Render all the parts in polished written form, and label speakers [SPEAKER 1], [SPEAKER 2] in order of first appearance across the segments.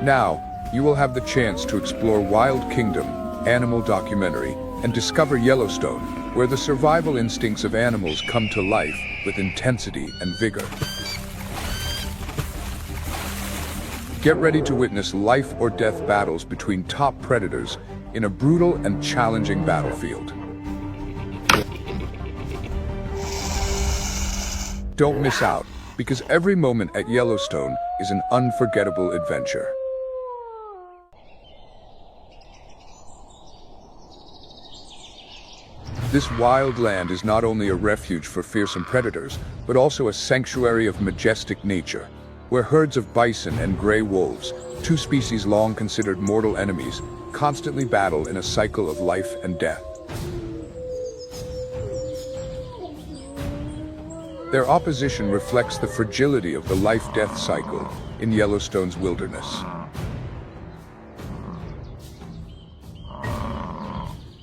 [SPEAKER 1] Now, you will have the chance to explore Wild Kingdom, animal documentary, and discover Yellowstone, where the survival instincts of animals come to life with intensity and vigor. Get ready to witness life or death battles between top predators in a brutal and challenging battlefield. Don't miss out, because every moment at Yellowstone is an unforgettable adventure. This wild land is not only a refuge for fearsome predators, but also a sanctuary of majestic nature, where herds of bison and gray wolves, two species long considered mortal enemies, constantly battle in a cycle of life and death. Their opposition reflects the fragility of the life-death cycle in Yellowstone's wilderness.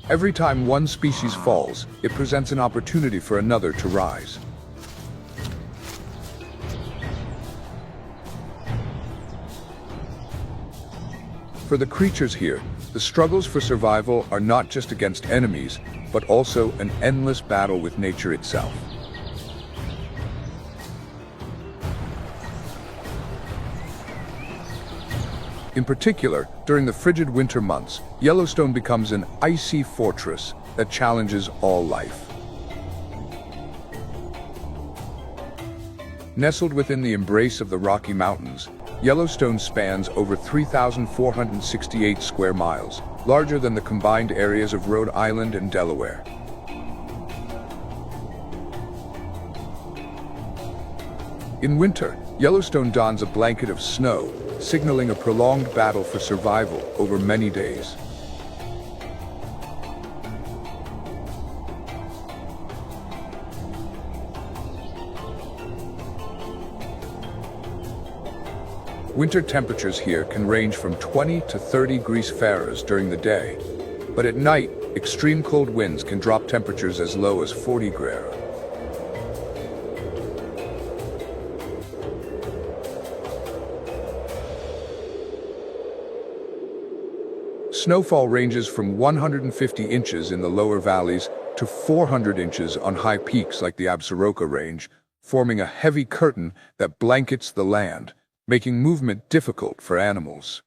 [SPEAKER 1] Every time one species falls, it presents an opportunity for another to rise. For the creatures here, the struggles for survival are not just against enemies, but also an endless battle with nature itself. In particular, during the frigid winter months, Yellowstone becomes an icy fortress that challenges all life. Nestled within the embrace of the Rocky Mountains, Yellowstone spans over 3,468 square miles, larger than the combined areas of Rhode Island and Delaware. In winter, Yellowstone dons a blanket of snow, signaling a prolonged battle for survival over many days. Winter temperatures here can range from 20 to 30 degrees Fahrenheit during the day, but at night, extreme cold winds can drop temperatures as low as 40 degrees. Snowfall ranges from 150 inches in the lower valleys to 400 inches on high peaks like the Absaroka Range, forming a heavy curtain that blankets the land, making movement difficult for animals.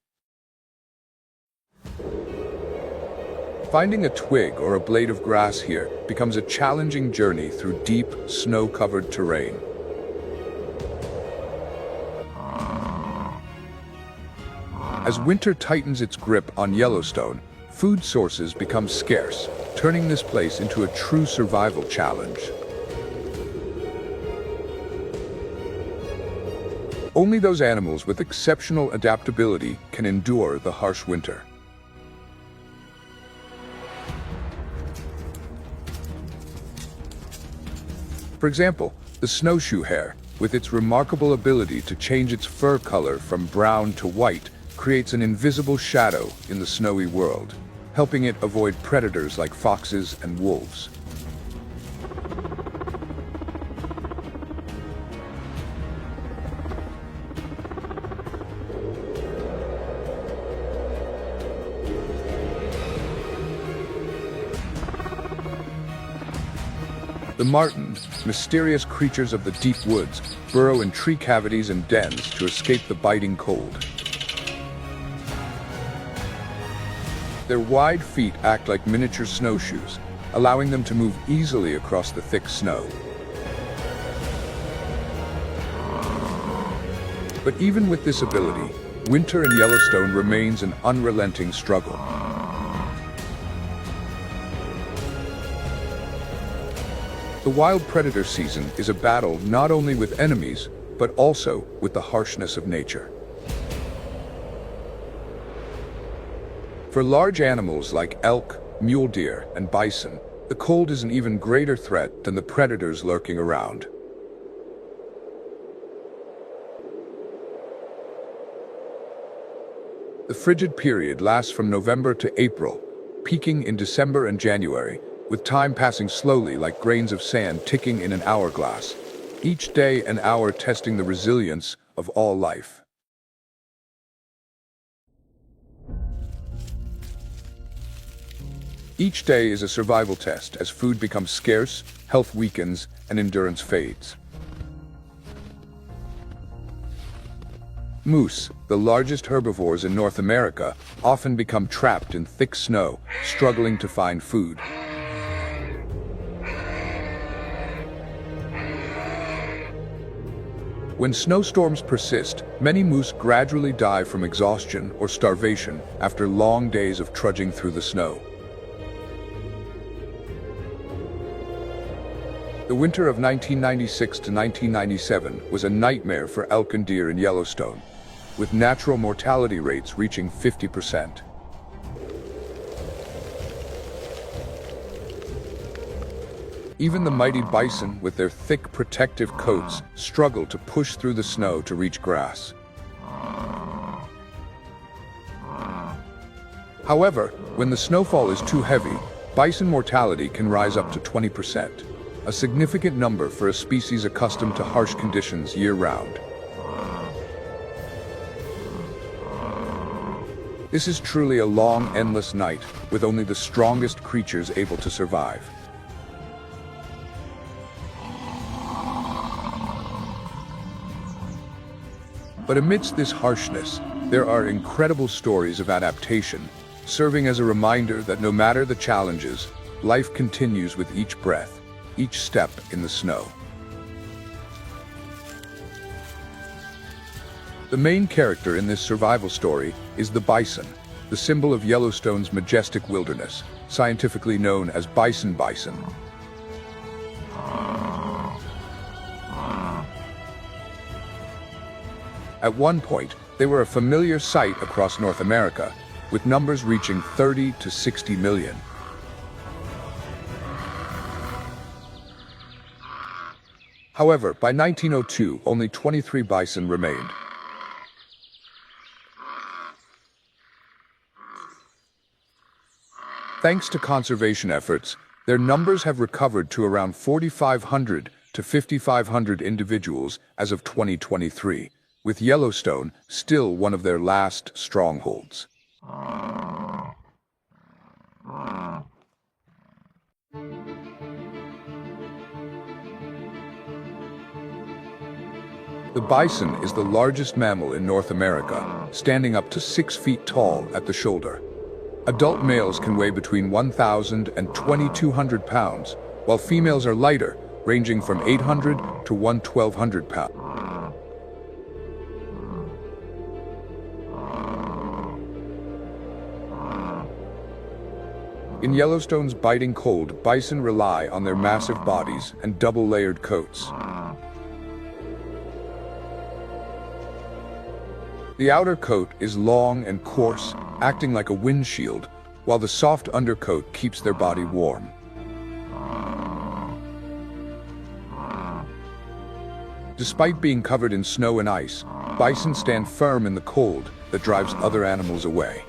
[SPEAKER 1] Finding a twig or a blade of grass here becomes a challenging journey through deep, snow-covered terrain. As winter tightens its grip on Yellowstone, food sources become scarce, turning this place into a true survival challenge. Only those animals with exceptional adaptability can endure the harsh winter. For example, the snowshoe hare, with its remarkable ability to change its fur color from brown to white, creates an invisible shadow in the snowy world, helping it avoid predators like foxes and wolves. The martens, mysterious creatures of the deep woods, burrow in tree cavities and dens to escape the biting cold. Their wide feet act like miniature snowshoes, allowing them to move easily across the thick snow. But even with this ability, winter in Yellowstone remains an unrelenting struggle. The wild predator season is a battle not only with enemies, but also with the harshness of nature. For large animals like elk, mule deer, and bison, the cold is an even greater threat than the predators lurking around. The frigid period lasts from November to April, peaking in December and January, with time passing slowly like grains of sand ticking in an hourglass, each day and hour testing the resilience of all life. Each day is a survival test as food becomes scarce, health weakens, and endurance fades. Moose, the largest herbivores in North America, often become trapped in thick snow, struggling to find food. When snowstorms persist, many moose gradually die from exhaustion or starvation after long days of trudging through the snow. The winter of 1996 to 1997 was a nightmare for elk and deer in Yellowstone, with natural mortality rates reaching 50%. Even the mighty bison, with their thick protective coats, struggle to push through the snow to reach grass. However, when the snowfall is too heavy, bison mortality can rise up to 20%, a significant number for a species accustomed to harsh conditions year-round. This is truly a long, endless night, with only the strongest creatures able to survive. But amidst this harshness, there are incredible stories of adaptation, serving as a reminder that no matter the challenges, life continues with each breath, each step in the snow. The main character in this survival story is the bison, the symbol of Yellowstone's majestic wilderness, scientifically known as bison. At one point, they were a familiar sight across North America, with numbers reaching 30 to 60 million. However, by 1902, only 23 bison remained. Thanks to conservation efforts, their numbers have recovered to around 4,500 to 5,500 individuals as of 2023. With Yellowstone still one of their last strongholds. The bison is the largest mammal in North America, standing up to 6 feet tall at the shoulder. Adult males can weigh between 1,000 and 2,200 pounds, while females are lighter, ranging from 800 to 1,200 pounds. In Yellowstone's biting cold, bison rely on their massive bodies and double-layered coats. The outer coat is long and coarse, acting like a windshield, while the soft undercoat keeps their body warm. Despite being covered in snow and ice, bison stand firm in the cold that drives other animals away.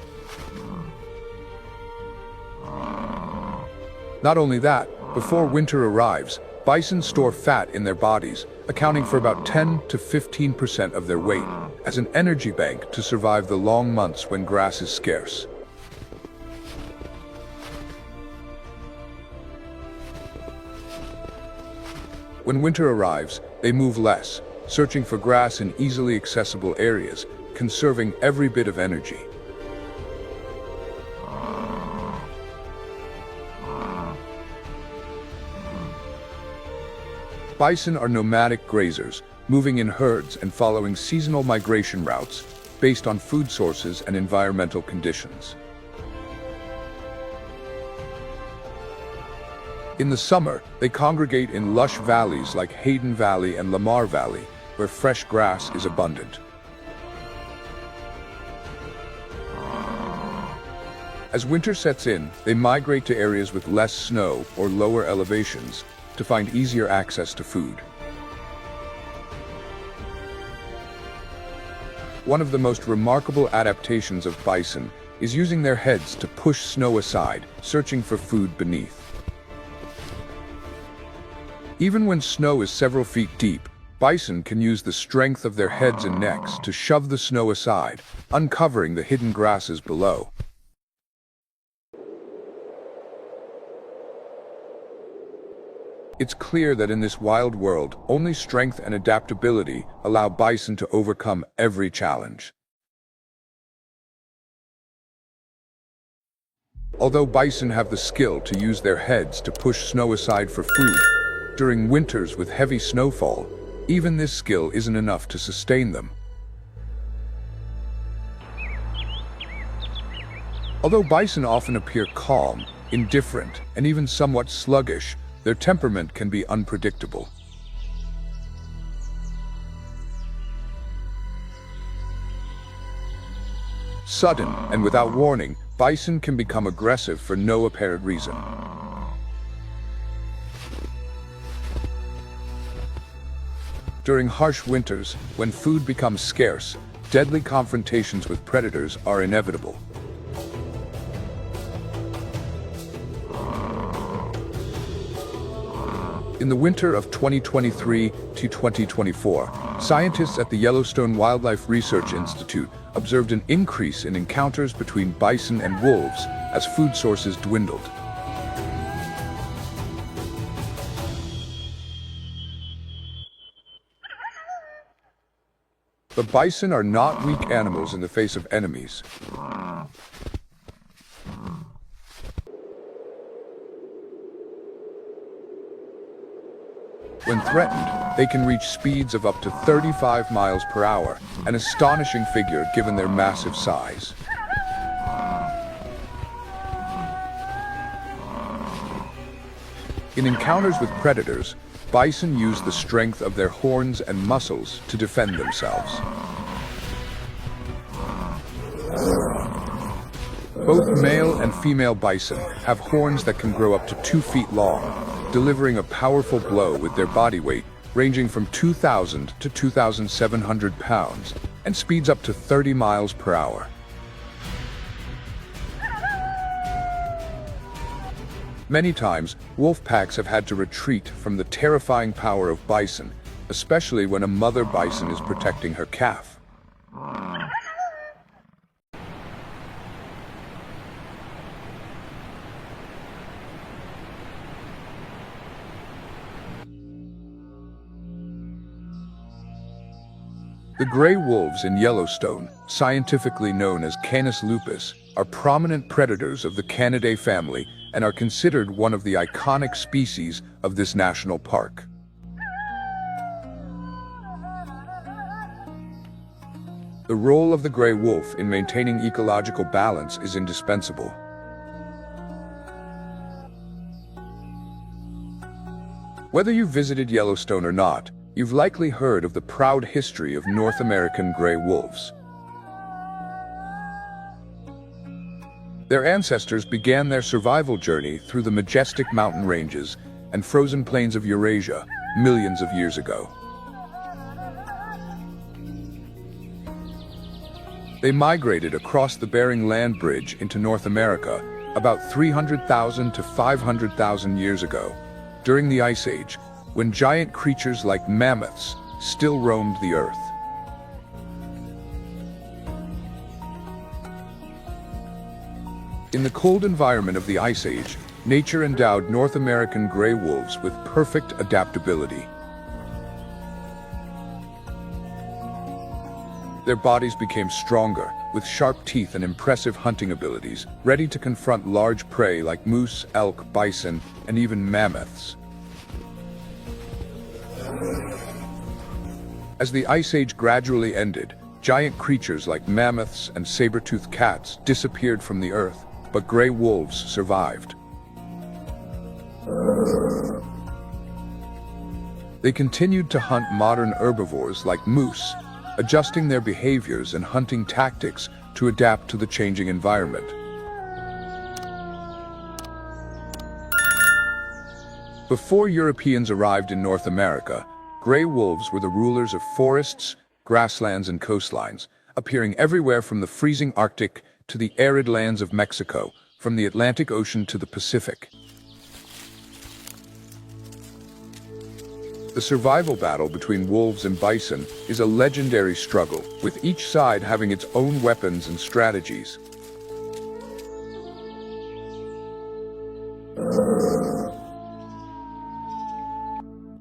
[SPEAKER 1] Not only that, before winter arrives, bison store fat in their bodies, accounting for about 10 to 15% of their weight, as an energy bank to survive the long months when grass is scarce. When winter arrives, they move less, searching for grass in easily accessible areas, conserving every bit of energy. Bison are nomadic grazers, moving in herds and following seasonal migration routes based on food sources and environmental conditions. In the summer, they congregate in lush valleys like Hayden Valley and Lamar Valley, where fresh grass is abundant. As winter sets in, they migrate to areas with less snow or lower elevations, to find easier access to food. One of the most remarkable adaptations of bison is using their heads to push snow aside, searching for food beneath. Even when snow is several feet deep, bison can use the strength of their heads and necks to shove the snow aside, uncovering the hidden grasses below. It's clear that in this wild world, only strength and adaptability allow bison to overcome every challenge. Although bison have the skill to use their heads to push snow aside for food, during winters with heavy snowfall, even this skill isn't enough to sustain them. Although bison often appear calm, indifferent, and even somewhat sluggish, their temperament can be unpredictable. Sudden and without warning, bison can become aggressive for no apparent reason. During harsh winters, when food becomes scarce, deadly confrontations with predators are inevitable. In the winter of 2023 to 2024, scientists at the Yellowstone Wildlife Research Institute observed an increase in encounters between bison and wolves as food sources dwindled. But bison are not weak animals in the face of enemies. When threatened, they can reach speeds of up to 35 miles per hour, an astonishing figure given their massive size. In encounters with predators, bison use the strength of their horns and muscles to defend themselves. Both male and female bison have horns that can grow up to 2 feet long, delivering a powerful blow with their body weight ranging from 2,000 to 2,700 pounds and speeds up to 30 miles per hour. Many times, wolf packs have had to retreat from the terrifying power of bison, especially when a mother bison is protecting her calf. The gray wolves in Yellowstone, scientifically known as Canis lupus, are prominent predators of the Canidae family and are considered one of the iconic species of this national park. The role of the gray wolf in maintaining ecological balance is indispensable. Whether you visited Yellowstone or not, you've likely heard of the proud history of North American gray wolves. Their ancestors began their survival journey through the majestic mountain ranges and frozen plains of Eurasia millions of years ago. They migrated across the Bering Land Bridge into North America about 300,000 to 500,000 years ago, during the Ice Age, when giant creatures like mammoths still roamed the earth. In the cold environment of the Ice Age, nature endowed North American gray wolves with perfect adaptability. Their bodies became stronger, with sharp teeth and impressive hunting abilities, ready to confront large prey like moose, elk, bison, and even mammoths. As the Ice Age gradually ended, giant creatures like mammoths and saber-toothed cats disappeared from the earth, but gray wolves survived. They continued to hunt modern herbivores like moose, adjusting their behaviors and hunting tactics to adapt to the changing environment. Before Europeans arrived in North America, gray wolves were the rulers of forests, grasslands, and coastlines, appearing everywhere from the freezing Arctic to the arid lands of Mexico, from the Atlantic Ocean to the Pacific. The survival battle between wolves and bison is a legendary struggle, with each side having its own weapons and strategies.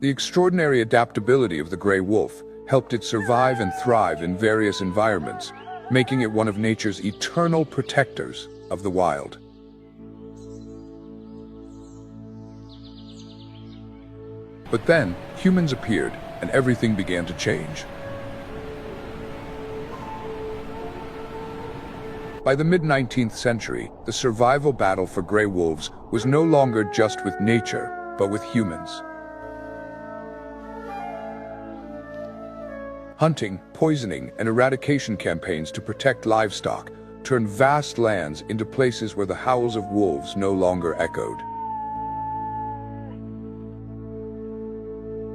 [SPEAKER 1] The extraordinary adaptability of the gray wolf helped it survive and thrive in various environments, making it one of nature's eternal protectors of the wild. But then, humans appeared, and everything began to change. By the mid-19th century, the survival battle for gray wolves was no longer just with nature, but with humans. Hunting, poisoning, and eradication campaigns to protect livestock turned vast lands into places where the howls of wolves no longer echoed.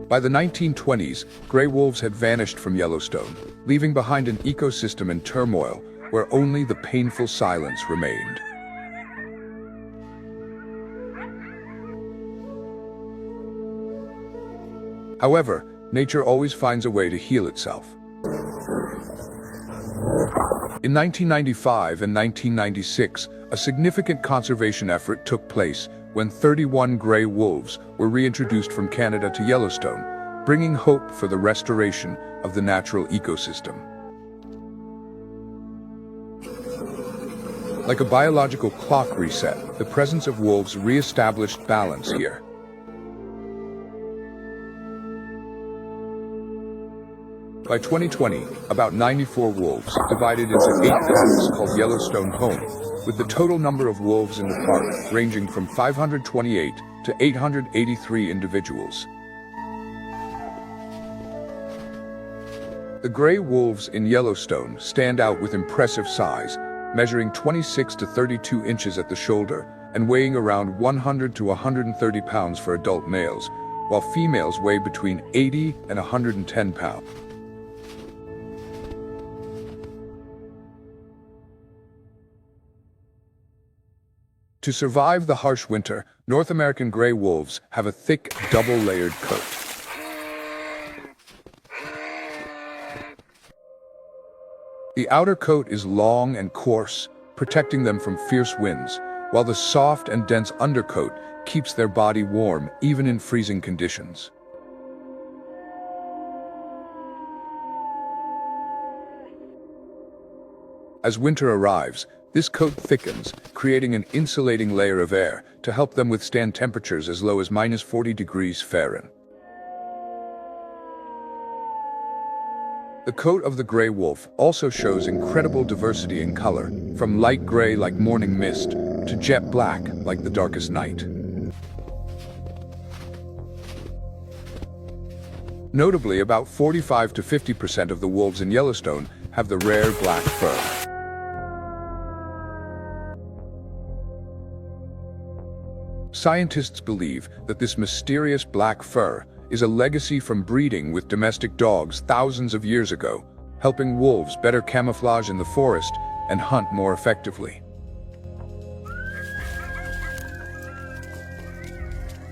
[SPEAKER 1] By the 1920s, gray wolves had vanished from Yellowstone, leaving behind an ecosystem in turmoil where only the painful silence remained. However, nature always finds a way to heal itself. In 1995 and 1996, a significant conservation effort took place when 31 gray wolves were reintroduced from Canada to Yellowstone, bringing hope for the restoration of the natural ecosystem. Like a biological clock reset, the presence of wolves re-established balance here. By 2020, about 94 wolves, divided into 8 packs called Yellowstone Home, with the total number of wolves in the park ranging from 528 to 883 individuals. The gray wolves in Yellowstone stand out with impressive size, measuring 26 to 32 inches at the shoulder and weighing around 100 to 130 pounds for adult males, while females weigh between 80 and 110 pounds. To survive the harsh winter, North American gray wolves have a thick, double-layered coat. The outer coat is long and coarse, protecting them from fierce winds, while the soft and dense undercoat keeps their body warm even in freezing conditions. As winter arrives, this coat thickens, creating an insulating layer of air to help them withstand temperatures as low as -40 degrees Fahrenheit. The coat of the gray wolf also shows incredible diversity in color, from light gray like morning mist to jet black like the darkest night. Notably, about 45 to 50% of the wolves in Yellowstone have the rare black fur. Scientists believe that this mysterious black fur is a legacy from breeding with domestic dogs thousands of years ago, helping wolves better camouflage in the forest and hunt more effectively.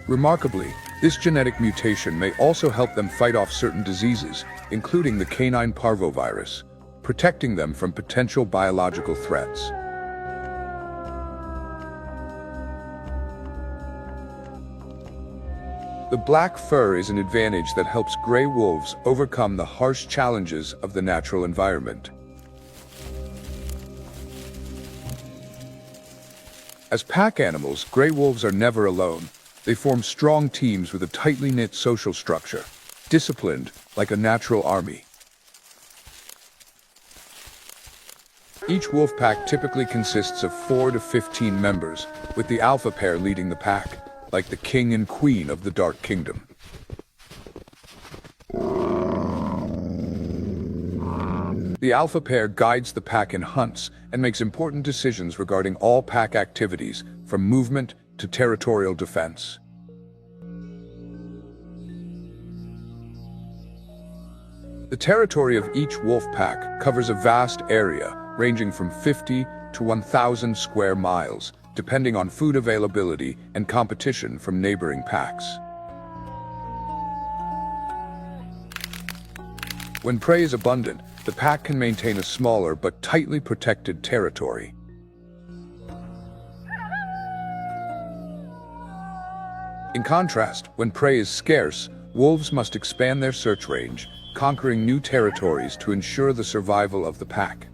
[SPEAKER 1] Remarkably, this genetic mutation may also help them fight off certain diseases, including the canine parvovirus, protecting them from potential biological threats. The black fur is an advantage that helps gray wolves overcome the harsh challenges of the natural environment. As pack animals, gray wolves are never alone. They form strong teams with a tightly knit social structure, disciplined like a natural army. Each wolf pack typically consists of 4 to 15 members, with the alpha pair leading the pack, like the king and queen of the Dark Kingdom. The alpha pair guides the pack in hunts and makes important decisions regarding all pack activities, from movement to territorial defense. The territory of each wolf pack covers a vast area, ranging from 50 to 1,000 square miles, depending on food availability and competition from neighboring packs. When prey is abundant, the pack can maintain a smaller but tightly protected territory. In contrast, when prey is scarce, wolves must expand their search range, conquering new territories to ensure the survival of the pack.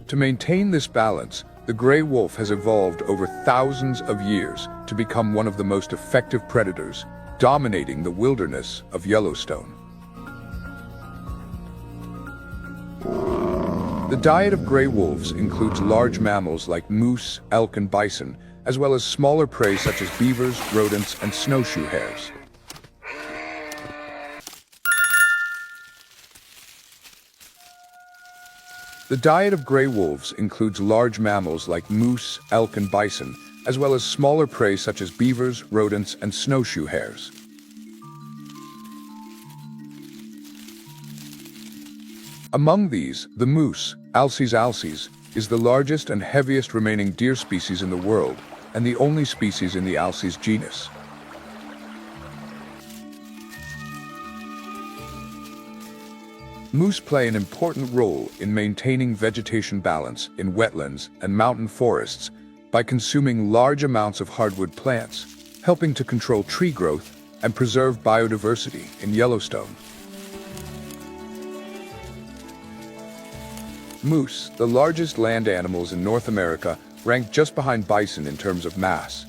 [SPEAKER 1] To maintain this balance, the gray wolf has evolved over thousands of years to become one of the most effective predators, dominating the wilderness of Yellowstone. The diet of gray wolves includes large mammals like moose, elk, and bison, as well as smaller prey such as beavers, rodents, and snowshoe hares. The diet of gray wolves includes large mammals like moose, elk, and bison, as well as smaller prey such as beavers, rodents, and snowshoe hares. Among these, the moose, Alces alces, is the largest and heaviest remaining deer species in the world, and the only species in the Alces genus. Moose play an important role in maintaining vegetation balance in wetlands and mountain forests by consuming large amounts of hardwood plants, helping to control tree growth and preserve biodiversity in Yellowstone. Moose, the largest land animals in North America, rank just behind bison in terms of mass.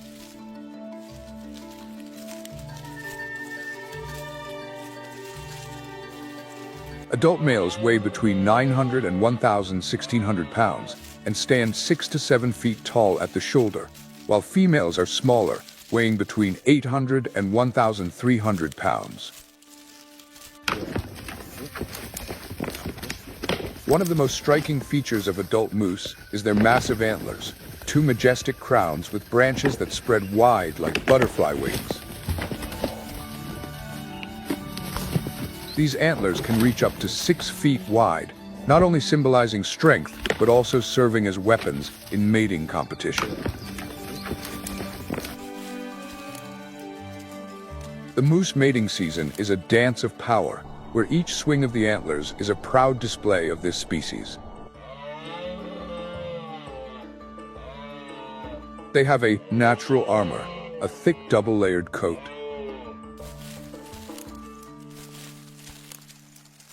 [SPEAKER 1] Adult males weigh between 900 and 1,600 pounds and stand 6 to 7 feet tall at the shoulder, while females are smaller, weighing between 800 and 1,300 pounds. One of the most striking features of adult moose is their massive antlers, two majestic crowns with branches that spread wide like butterfly wings. These antlers can reach up to 6 feet wide, not only symbolizing strength, but also serving as weapons in mating competition. The moose mating season is a dance of power, where each swing of the antlers is a proud display of this species. They have a natural armor, a thick double-layered coat.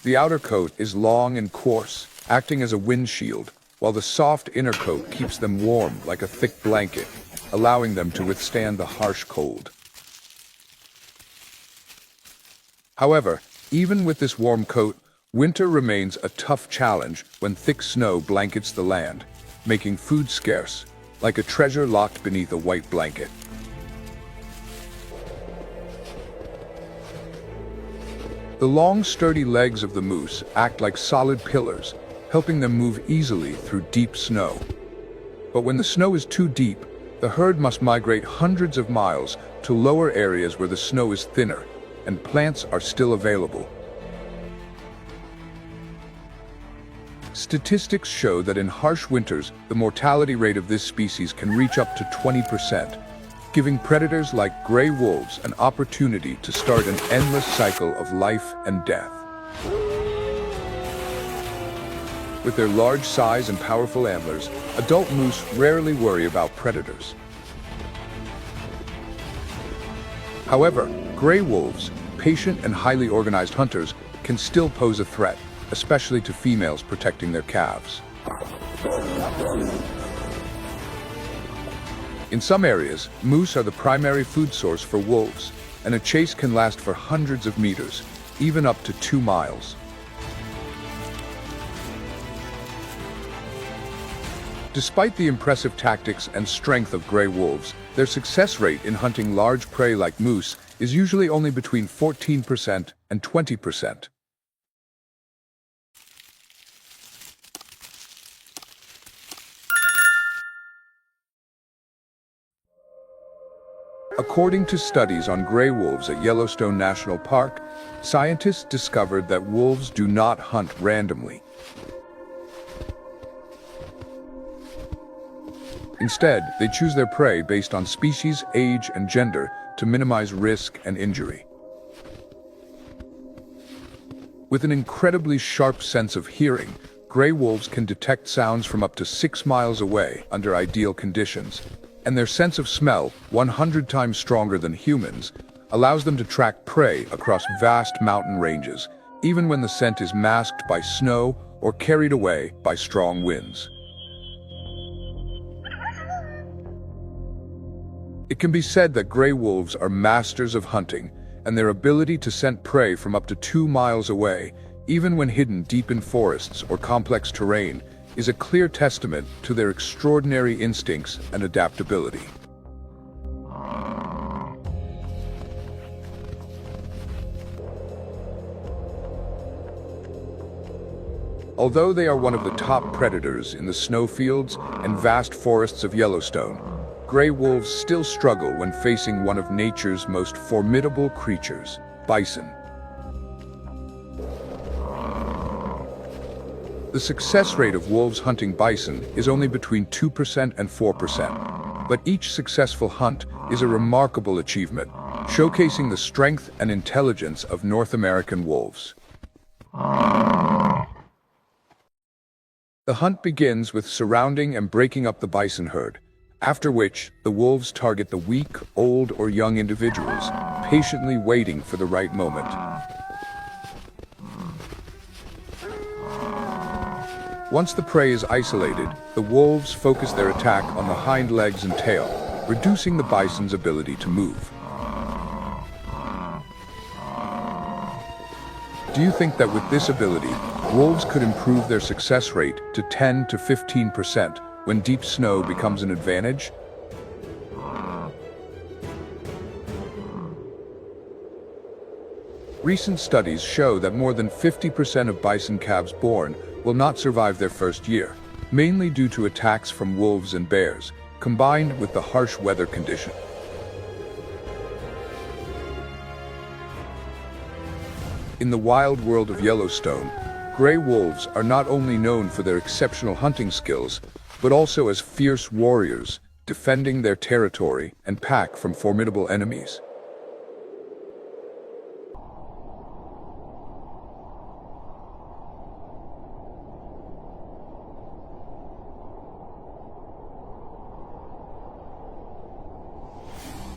[SPEAKER 1] The outer coat is long and coarse, acting as a windshield, while the soft inner coat keeps them warm like a thick blanket, allowing them to withstand the harsh cold. However, even with this warm coat, winter remains a tough challenge when thick snow blankets the land, making food scarce, like a treasure locked beneath a white blanket. The long, sturdy legs of the moose act like solid pillars, helping them move easily through deep snow. But when the snow is too deep, the herd must migrate hundreds of miles to lower areas where the snow is thinner and plants are still available. Statistics show that in harsh winters, the mortality rate of this species can reach up to 20%, giving predators like gray wolves an opportunity to start an endless cycle of life and death. With their large size and powerful antlers, adult moose rarely worry about predators. However, gray wolves, patient and highly organized hunters, can still pose a threat, especially to females protecting their calves. In some areas, moose are the primary food source for wolves, and a chase can last for hundreds of meters, even up to 2 miles. Despite the impressive tactics and strength of gray wolves, their success rate in hunting large prey like moose is usually only between 14% and 20%. According to studies on gray wolves at Yellowstone National Park, scientists discovered that wolves do not hunt randomly. Instead, they choose their prey based on species, age, and gender to minimize risk and injury. With an incredibly sharp sense of hearing, gray wolves can detect sounds from up to 6 miles away under ideal conditions, And their sense of smell, 100 times stronger than humans, allows them to track prey across vast mountain ranges, even when the scent is masked by snow or carried away by strong winds. It can be said that gray wolves are masters of hunting, and their ability to scent prey from up to 2 miles away, even when hidden deep in forests or complex terrain, is a clear testament to their extraordinary instincts and adaptability. Although they are one of the top predators in the snowfields and vast forests of Yellowstone, gray wolves still struggle when facing one of nature's most formidable creatures, bison. The success rate of wolves hunting bison is only between 2% and 4%, but each successful hunt is a remarkable achievement, showcasing the strength and intelligence of North American wolves. The hunt begins with surrounding and breaking up the bison herd, after which the wolves target the weak, old, or young individuals, patiently waiting for the right moment. Once the prey is isolated, the wolves focus their attack on the hind legs and tail, reducing the bison's ability to move. Do you think that with this ability, wolves could improve their success rate to 10 to 15% when deep snow becomes an advantage? Recent studies show that more than 50% of bison calves born will not survive their first year, mainly due to attacks from wolves and bears, combined with the harsh weather condition. In the wild world of Yellowstone, gray wolves are not only known for their exceptional hunting skills, but also as fierce warriors, defending their territory and pack from formidable enemies.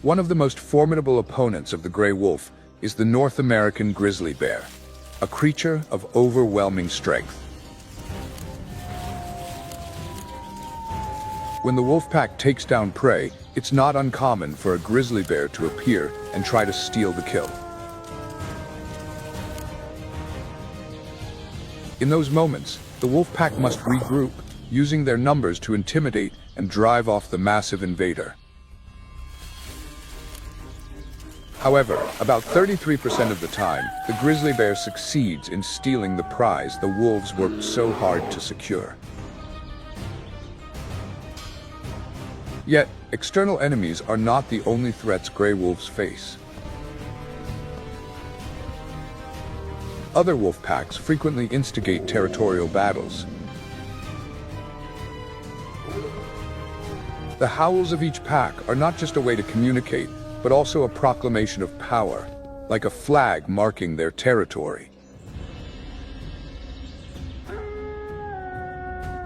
[SPEAKER 1] One of the most formidable opponents of the gray wolf is the North American grizzly bear, a creature of overwhelming strength. When the wolf pack takes down prey, it's not uncommon for a grizzly bear to appear and try to steal the kill. In those moments, the wolf pack must regroup, using their numbers to intimidate and drive off the massive invader. However, about 33% of the time, the grizzly bear succeeds in stealing the prize the wolves worked so hard to secure. Yet, external enemies are not the only threats gray wolves face. Other wolf packs frequently instigate territorial battles. The howls of each pack are not just a way to communicate, but also a proclamation of power, like a flag marking their territory.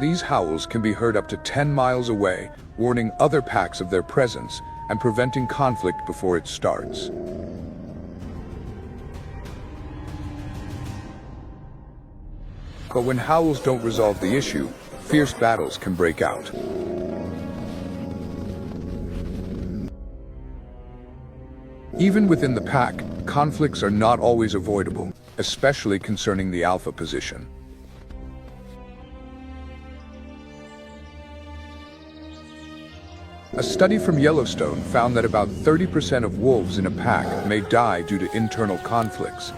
[SPEAKER 1] These howls can be heard up to 10 miles away, warning other packs of their presence and preventing conflict before it starts. But when howls don't resolve the issue, fierce battles can break out. Even within the pack, conflicts are not always avoidable, especially concerning the alpha position. A study from Yellowstone found that about 30% of wolves in a pack may die due to internal conflicts,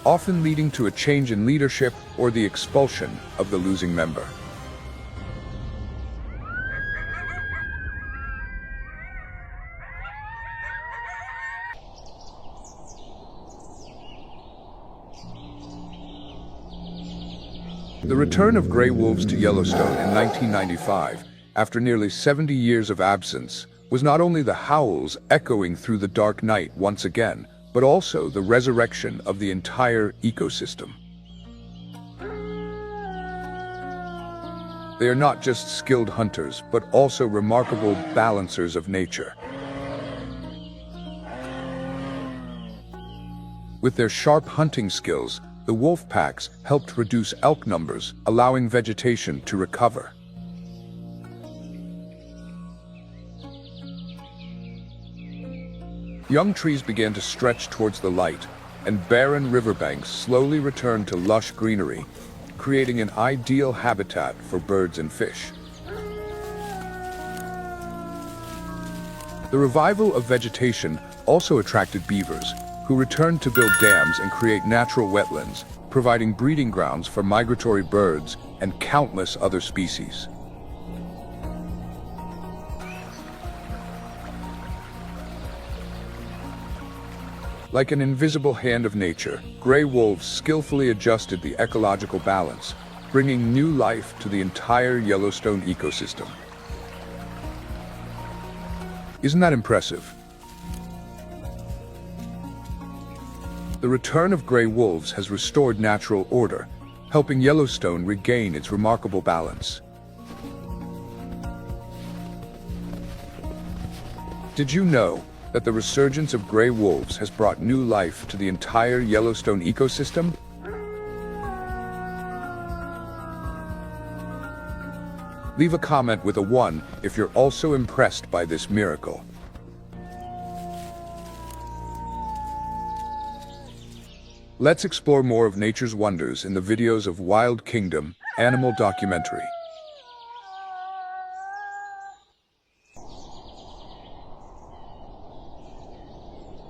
[SPEAKER 1] often leading to a change in leadership or the expulsion of the losing member. The return of gray wolves to Yellowstone in 1995, after nearly 70 years of absence, was not only the howls echoing through the dark night once again, but also the resurrection of the entire ecosystem. They are not just skilled hunters, but also remarkable balancers of nature. With their sharp hunting skills, the wolf packs helped reduce elk numbers, allowing vegetation to recover. Young trees began to stretch towards the light, and barren riverbanks slowly returned to lush greenery, creating an ideal habitat for birds and fish. The revival of vegetation also attracted beavers, who returned to build dams and create natural wetlands, providing breeding grounds for migratory birds and countless other species. Like an invisible hand of nature, gray wolves skillfully adjusted the ecological balance, bringing new life to the entire Yellowstone ecosystem. Isn't that impressive? The return of gray wolves has restored natural order, helping Yellowstone regain its remarkable balance. Did you know that the resurgence of gray wolves has brought new life to the entire Yellowstone ecosystem? Leave a comment with a 1 if you're also impressed by this miracle. Let's explore more of nature's wonders in the videos of Wild Kingdom Animal Documentary.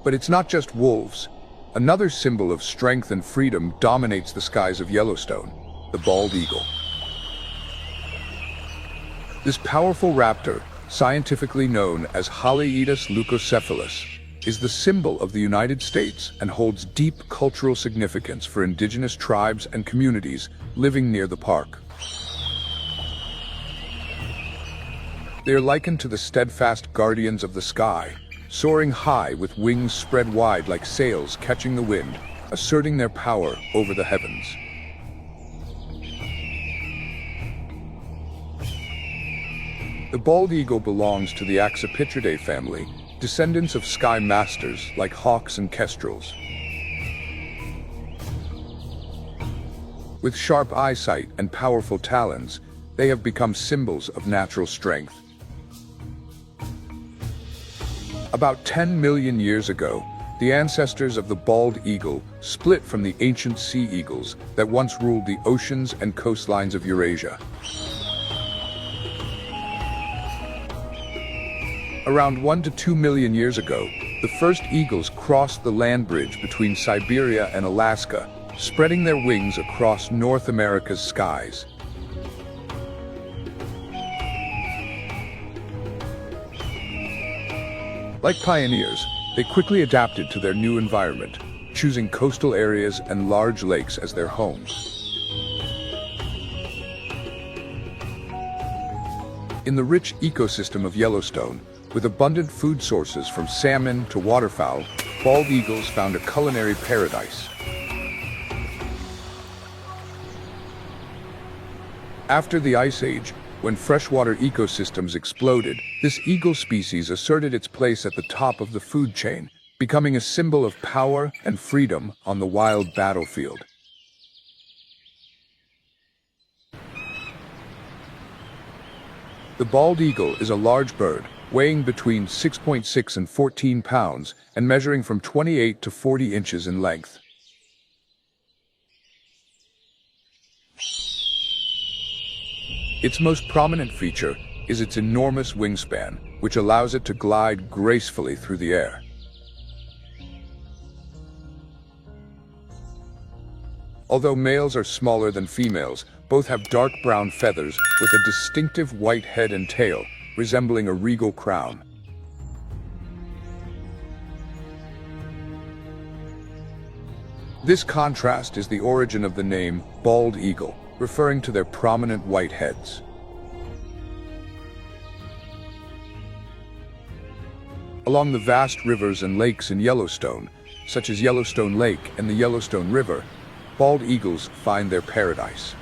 [SPEAKER 1] But it's not just wolves. Another symbol of strength and freedom dominates the skies of Yellowstone, the bald eagle. This powerful raptor, scientifically known as Haliaeetus leucocephalus, is the symbol of the United States and holds deep cultural significance for indigenous tribes and communities living near the park. They are likened to the steadfast guardians of the sky, soaring high with wings spread wide like sails catching the wind, asserting their power over the heavens. The bald eagle belongs to the Accipitridae family, descendants of sky masters like hawks and kestrels. With sharp eyesight and powerful talons, they have become symbols of natural strength. About 10 million years ago, the ancestors of the bald eagle split from the ancient sea eagles that once ruled the oceans and coastlines of Eurasia. Around 1 to 2 million years ago, the first eagles crossed the land bridge between Siberia and Alaska, spreading their wings across North America's skies. Like pioneers, they quickly adapted to their new environment, choosing coastal areas and large lakes as their homes. In the rich ecosystem of Yellowstone, with abundant food sources from salmon to waterfowl, bald eagles found a culinary paradise. After the Ice Age, when freshwater ecosystems exploded, this eagle species asserted its place at the top of the food chain, becoming a symbol of power and freedom on the wild battlefield. The bald eagle is a large bird, weighing between 6.6 and 14 pounds and measuring from 28 to 40 inches in length. Its most prominent feature is its enormous wingspan, which allows it to glide gracefully through the air. Although males are smaller than females, both have dark brown feathers with a distinctive white head and tail, resembling a regal crown. This contrast is the origin of the name bald eagle, referring to their prominent white heads. Along the vast rivers and lakes in Yellowstone, such as Yellowstone Lake and the Yellowstone River, bald eagles find their paradise.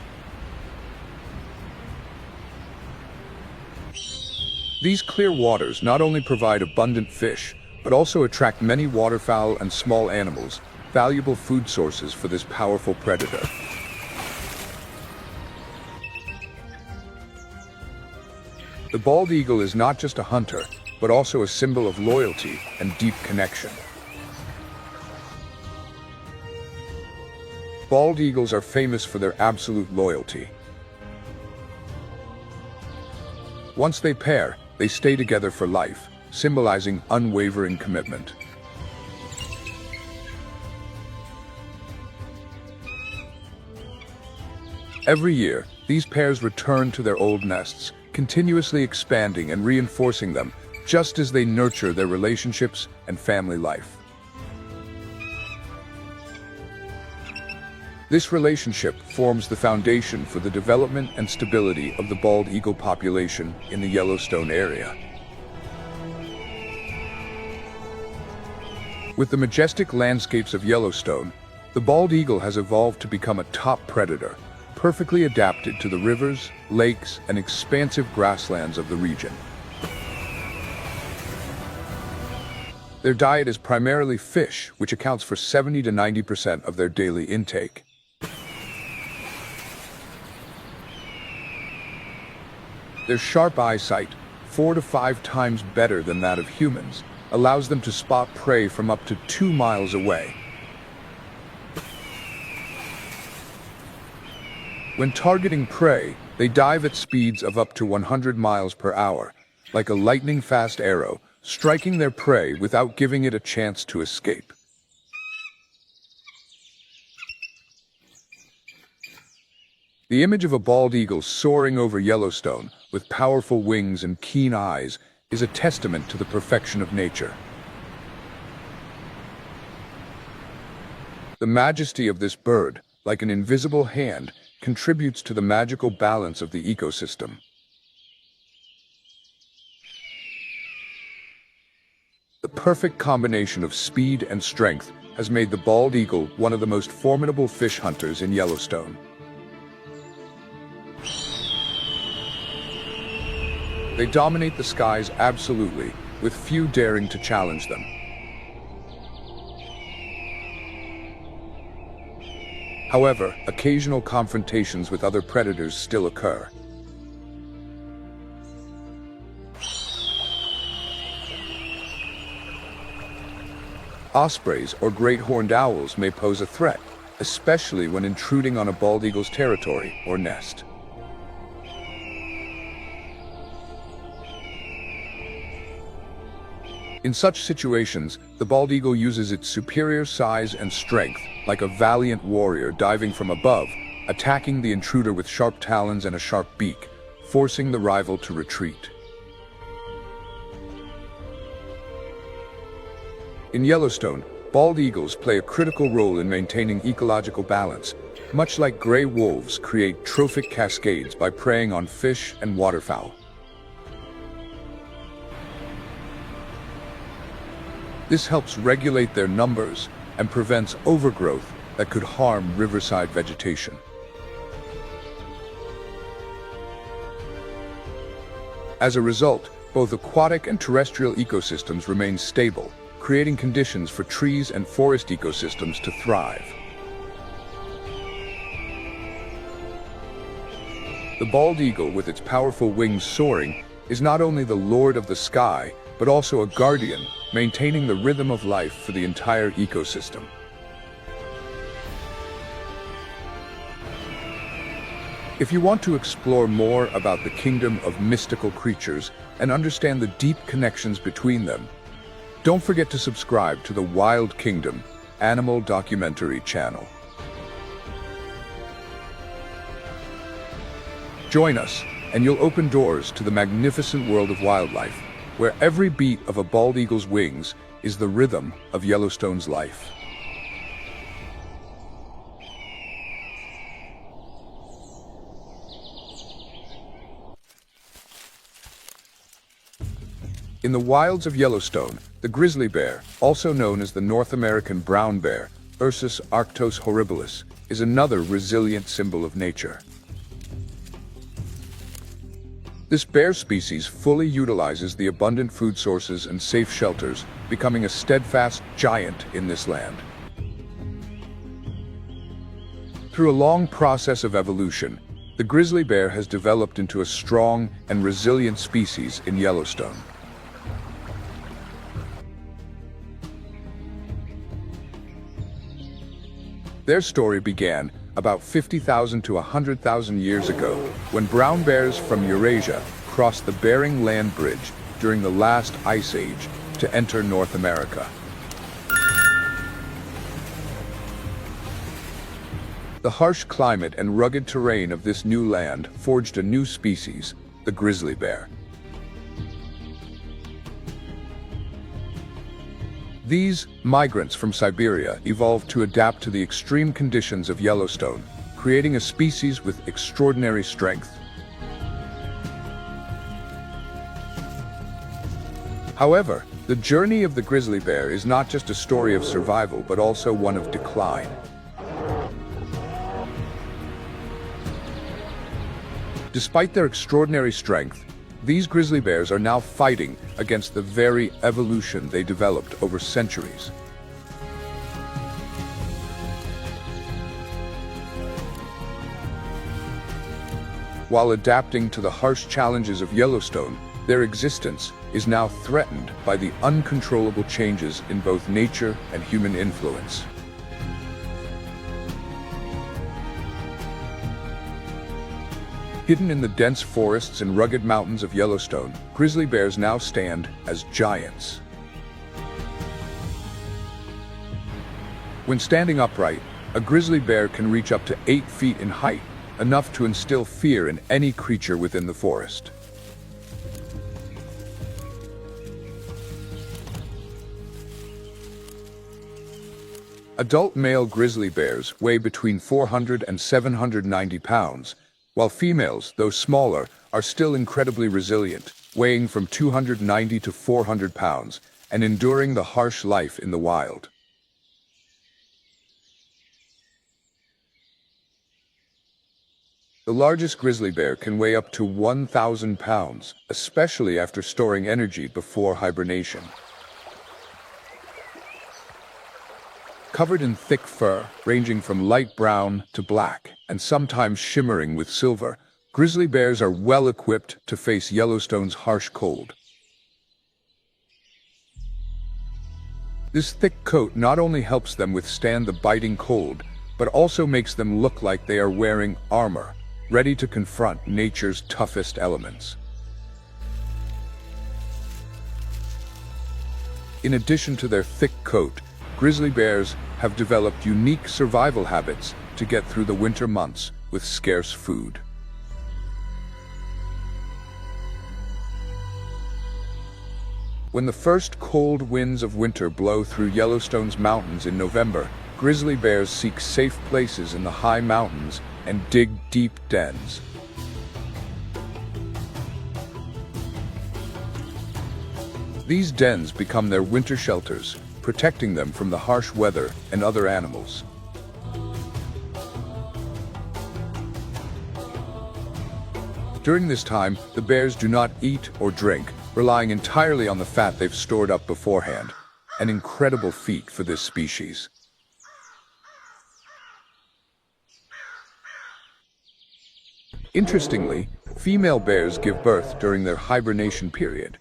[SPEAKER 1] These clear waters not only provide abundant fish, but also attract many waterfowl and small animals, valuable food sources for this powerful predator. The bald eagle is not just a hunter, but also a symbol of loyalty and deep connection. Bald eagles are famous for their absolute loyalty. Once they pair, they stay together for life, symbolizing unwavering commitment. Every year, these pairs return to their old nests, continuously expanding and reinforcing them, just as they nurture their relationships and family life. This relationship forms the foundation for the development and stability of the bald eagle population in the Yellowstone area. With the majestic landscapes of Yellowstone, the bald eagle has evolved to become a top predator, perfectly adapted to the rivers, lakes, and expansive grasslands of the region. Their diet is primarily fish, which accounts for 70 to 90% of their daily intake. Their sharp eyesight, 4 to 5 times better than that of humans, allows them to spot prey from up to 2 miles away. When targeting prey, they dive at speeds of up to 100 miles per hour, like a lightning-fast arrow, striking their prey without giving it a chance to escape. The image of a bald eagle soaring over Yellowstone, with powerful wings and keen eyes, is a testament to the perfection of nature. The majesty of this bird, like an invisible hand, contributes to the magical balance of the ecosystem. The perfect combination of speed and strength has made the bald eagle one of the most formidable fish hunters in Yellowstone. They dominate the skies absolutely, with few daring to challenge them. However, occasional confrontations with other predators still occur. Ospreys or great horned owls may pose a threat, especially when intruding on a bald eagle's territory or nest. In such situations, the bald eagle uses its superior size and strength, like a valiant warrior diving from above, attacking the intruder with sharp talons and a sharp beak, forcing the rival to retreat. In Yellowstone, bald eagles play a critical role in maintaining ecological balance, much like gray wolves create trophic cascades by preying on fish and waterfowl. This helps regulate their numbers and prevents overgrowth that could harm riverside vegetation. As a result, both aquatic and terrestrial ecosystems remain stable, creating conditions for trees and forest ecosystems to thrive. The bald eagle, with its powerful wings soaring, is not only the lord of the sky, but also a guardian, maintaining the rhythm of life for the entire ecosystem. If you want to explore more about the kingdom of mystical creatures and understand the deep connections between them, don't forget to subscribe to the Wild Kingdom Animal Documentary channel. Join us, and you'll open doors to the magnificent world of wildlife, where every beat of a bald eagle's wings is the rhythm of Yellowstone's life. In the wilds of Yellowstone, the grizzly bear, also known as the North American brown bear, Ursus arctos horribilis, is another resilient symbol of nature. This bear species fully utilizes the abundant food sources and safe shelters, becoming a steadfast giant in this land. Through a long process of evolution, the grizzly bear has developed into a strong and resilient species in Yellowstone. Their story began about 50,000 to 100,000 years ago, when brown bears from Eurasia crossed the Bering Land Bridge during the last ice age to enter North America. The harsh climate and rugged terrain of this new land forged a new species, the grizzly bear. These migrants from Siberia evolved to adapt to the extreme conditions of Yellowstone, creating a species with extraordinary strength. However, the journey of the grizzly bear is not just a story of survival, but also one of decline. Despite their extraordinary strength, these grizzly bears are now fighting against the very evolution they developed over centuries. While adapting to the harsh challenges of Yellowstone, their existence is now threatened by the uncontrollable changes in both nature and human influence. Hidden in the dense forests and rugged mountains of Yellowstone, grizzly bears now stand as giants. When standing upright, a grizzly bear can reach up to 8 feet in height, enough to instill fear in any creature within the forest. Adult male grizzly bears weigh between 400 and 790 pounds, while females, though smaller, are still incredibly resilient, weighing from 290 to 400 pounds and enduring the harsh life in the wild. The largest grizzly bear can weigh up to 1,000 pounds, especially after storing energy before hibernation. Covered in thick fur, ranging from light brown to black, and sometimes shimmering with silver, grizzly bears are well equipped to face Yellowstone's harsh cold. This thick coat not only helps them withstand the biting cold, but also makes them look like they are wearing armor, ready to confront nature's toughest elements. In addition to their thick coat, grizzly bears have developed unique survival habits to get through the winter months with scarce food. When the first cold winds of winter blow through Yellowstone's mountains in November, grizzly bears seek safe places in the high mountains and dig deep dens. These dens become their winter shelters, protecting them from the harsh weather and other animals. During this time, the bears do not eat or drink, relying entirely on the fat they've stored up beforehand, an incredible feat for this species. Interestingly, female bears give birth during their hibernation period.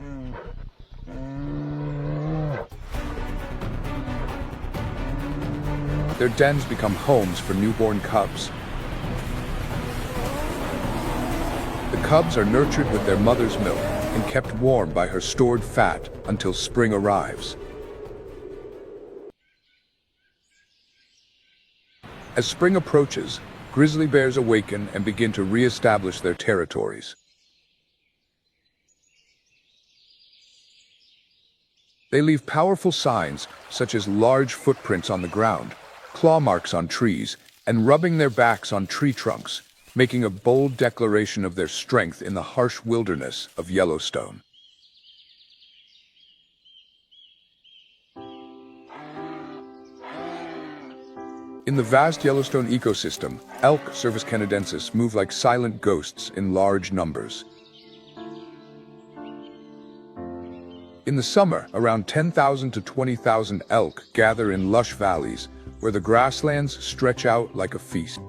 [SPEAKER 1] Their dens become homes for newborn cubs. The cubs are nurtured with their mother's milk and kept warm by her stored fat until spring arrives. As spring approaches, grizzly bears awaken and begin to re-establish their territories. They leave powerful signs, such as large footprints on the ground, claw marks on trees, and rubbing their backs on tree trunks, making a bold declaration of their strength in the harsh wilderness of Yellowstone. In the vast Yellowstone ecosystem, elk, Cervus canadensis, move like silent ghosts in large numbers. In the summer, around 10,000 to 20,000 elk gather in lush valleys, where the grasslands stretch out like a feast.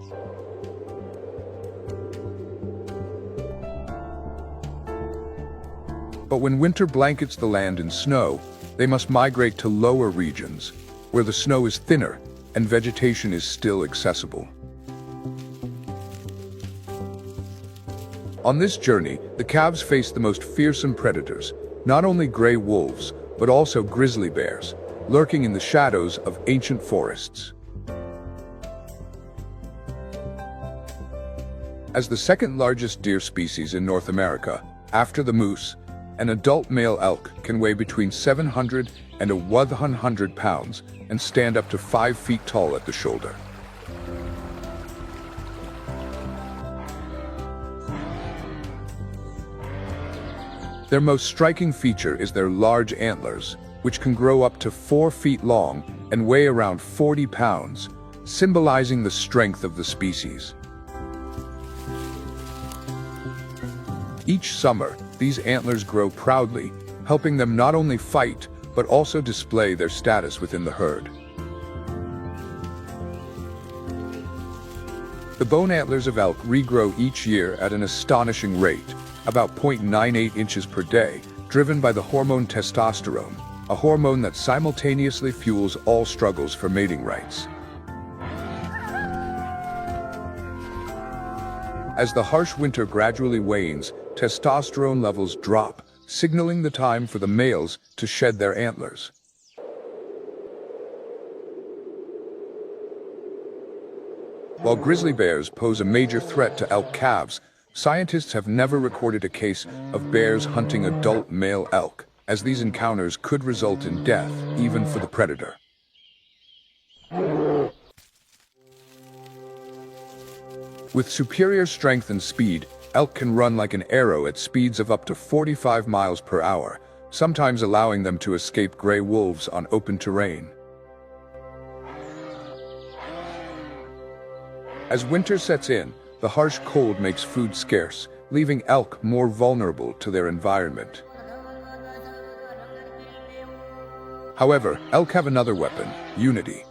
[SPEAKER 1] But when winter blankets the land in snow, they must migrate to lower regions, where the snow is thinner and vegetation is still accessible. On this journey, the calves face the most fearsome predators, not only gray wolves, but also grizzly bears, lurking in the shadows of ancient forests. As the second largest deer species in North America, after the moose, an adult male elk can weigh between 700 and 100 pounds and stand up to 5 feet tall at the shoulder. Their most striking feature is their large antlers, which can grow up to 4 feet long and weigh around 40 pounds, symbolizing the strength of the species. Each summer, these antlers grow proudly, helping them not only fight, but also display their status within the herd. The bone antlers of elk regrow each year at an astonishing rate, about 0.98 inches per day, driven by the hormone testosterone, a hormone that simultaneously fuels all struggles for mating rights. As the harsh winter gradually wanes, testosterone levels drop, signaling the time for the males to shed their antlers. While grizzly bears pose a major threat to elk calves, scientists have never recorded a case of bears hunting adult male elk, as these encounters could result in death, even for the predator. With superior strength and speed, elk can run like an arrow at speeds of up to 45 miles per hour, sometimes allowing them to escape gray wolves on open terrain. As winter sets in, the harsh cold makes food scarce, leaving elk more vulnerable to their environment. However, elk have another weapon: unity.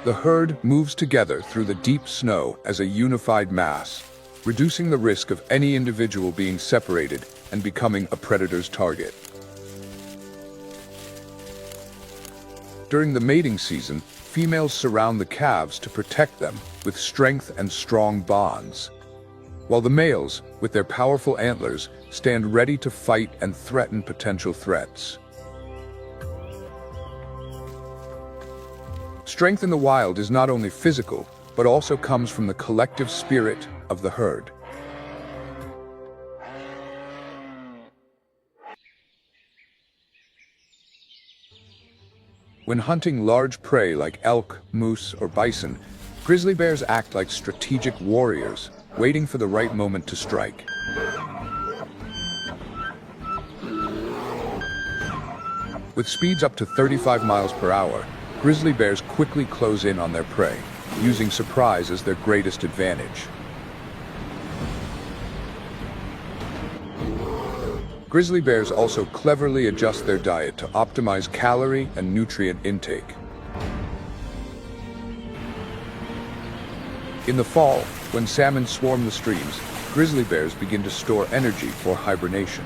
[SPEAKER 1] The herd moves together through the deep snow as a unified mass, reducing the risk of any individual being separated and becoming a predator's target. During the mating season, females surround the calves to protect them with strength and strong bonds, while the males, with their powerful antlers, stand ready to fight and threaten potential threats. Strength in the wild is not only physical, but also comes from the collective spirit of the herd. When hunting large prey like elk, moose, or bison, grizzly bears act like strategic warriors, waiting for the right moment to strike. With speeds up to 35 miles per hour, grizzly bears quickly close in on their prey, using surprise as their greatest advantage. Grizzly bears also cleverly adjust their diet to optimize calorie and nutrient intake. In the fall, when salmon swarm the streams, grizzly bears begin to store energy for hibernation.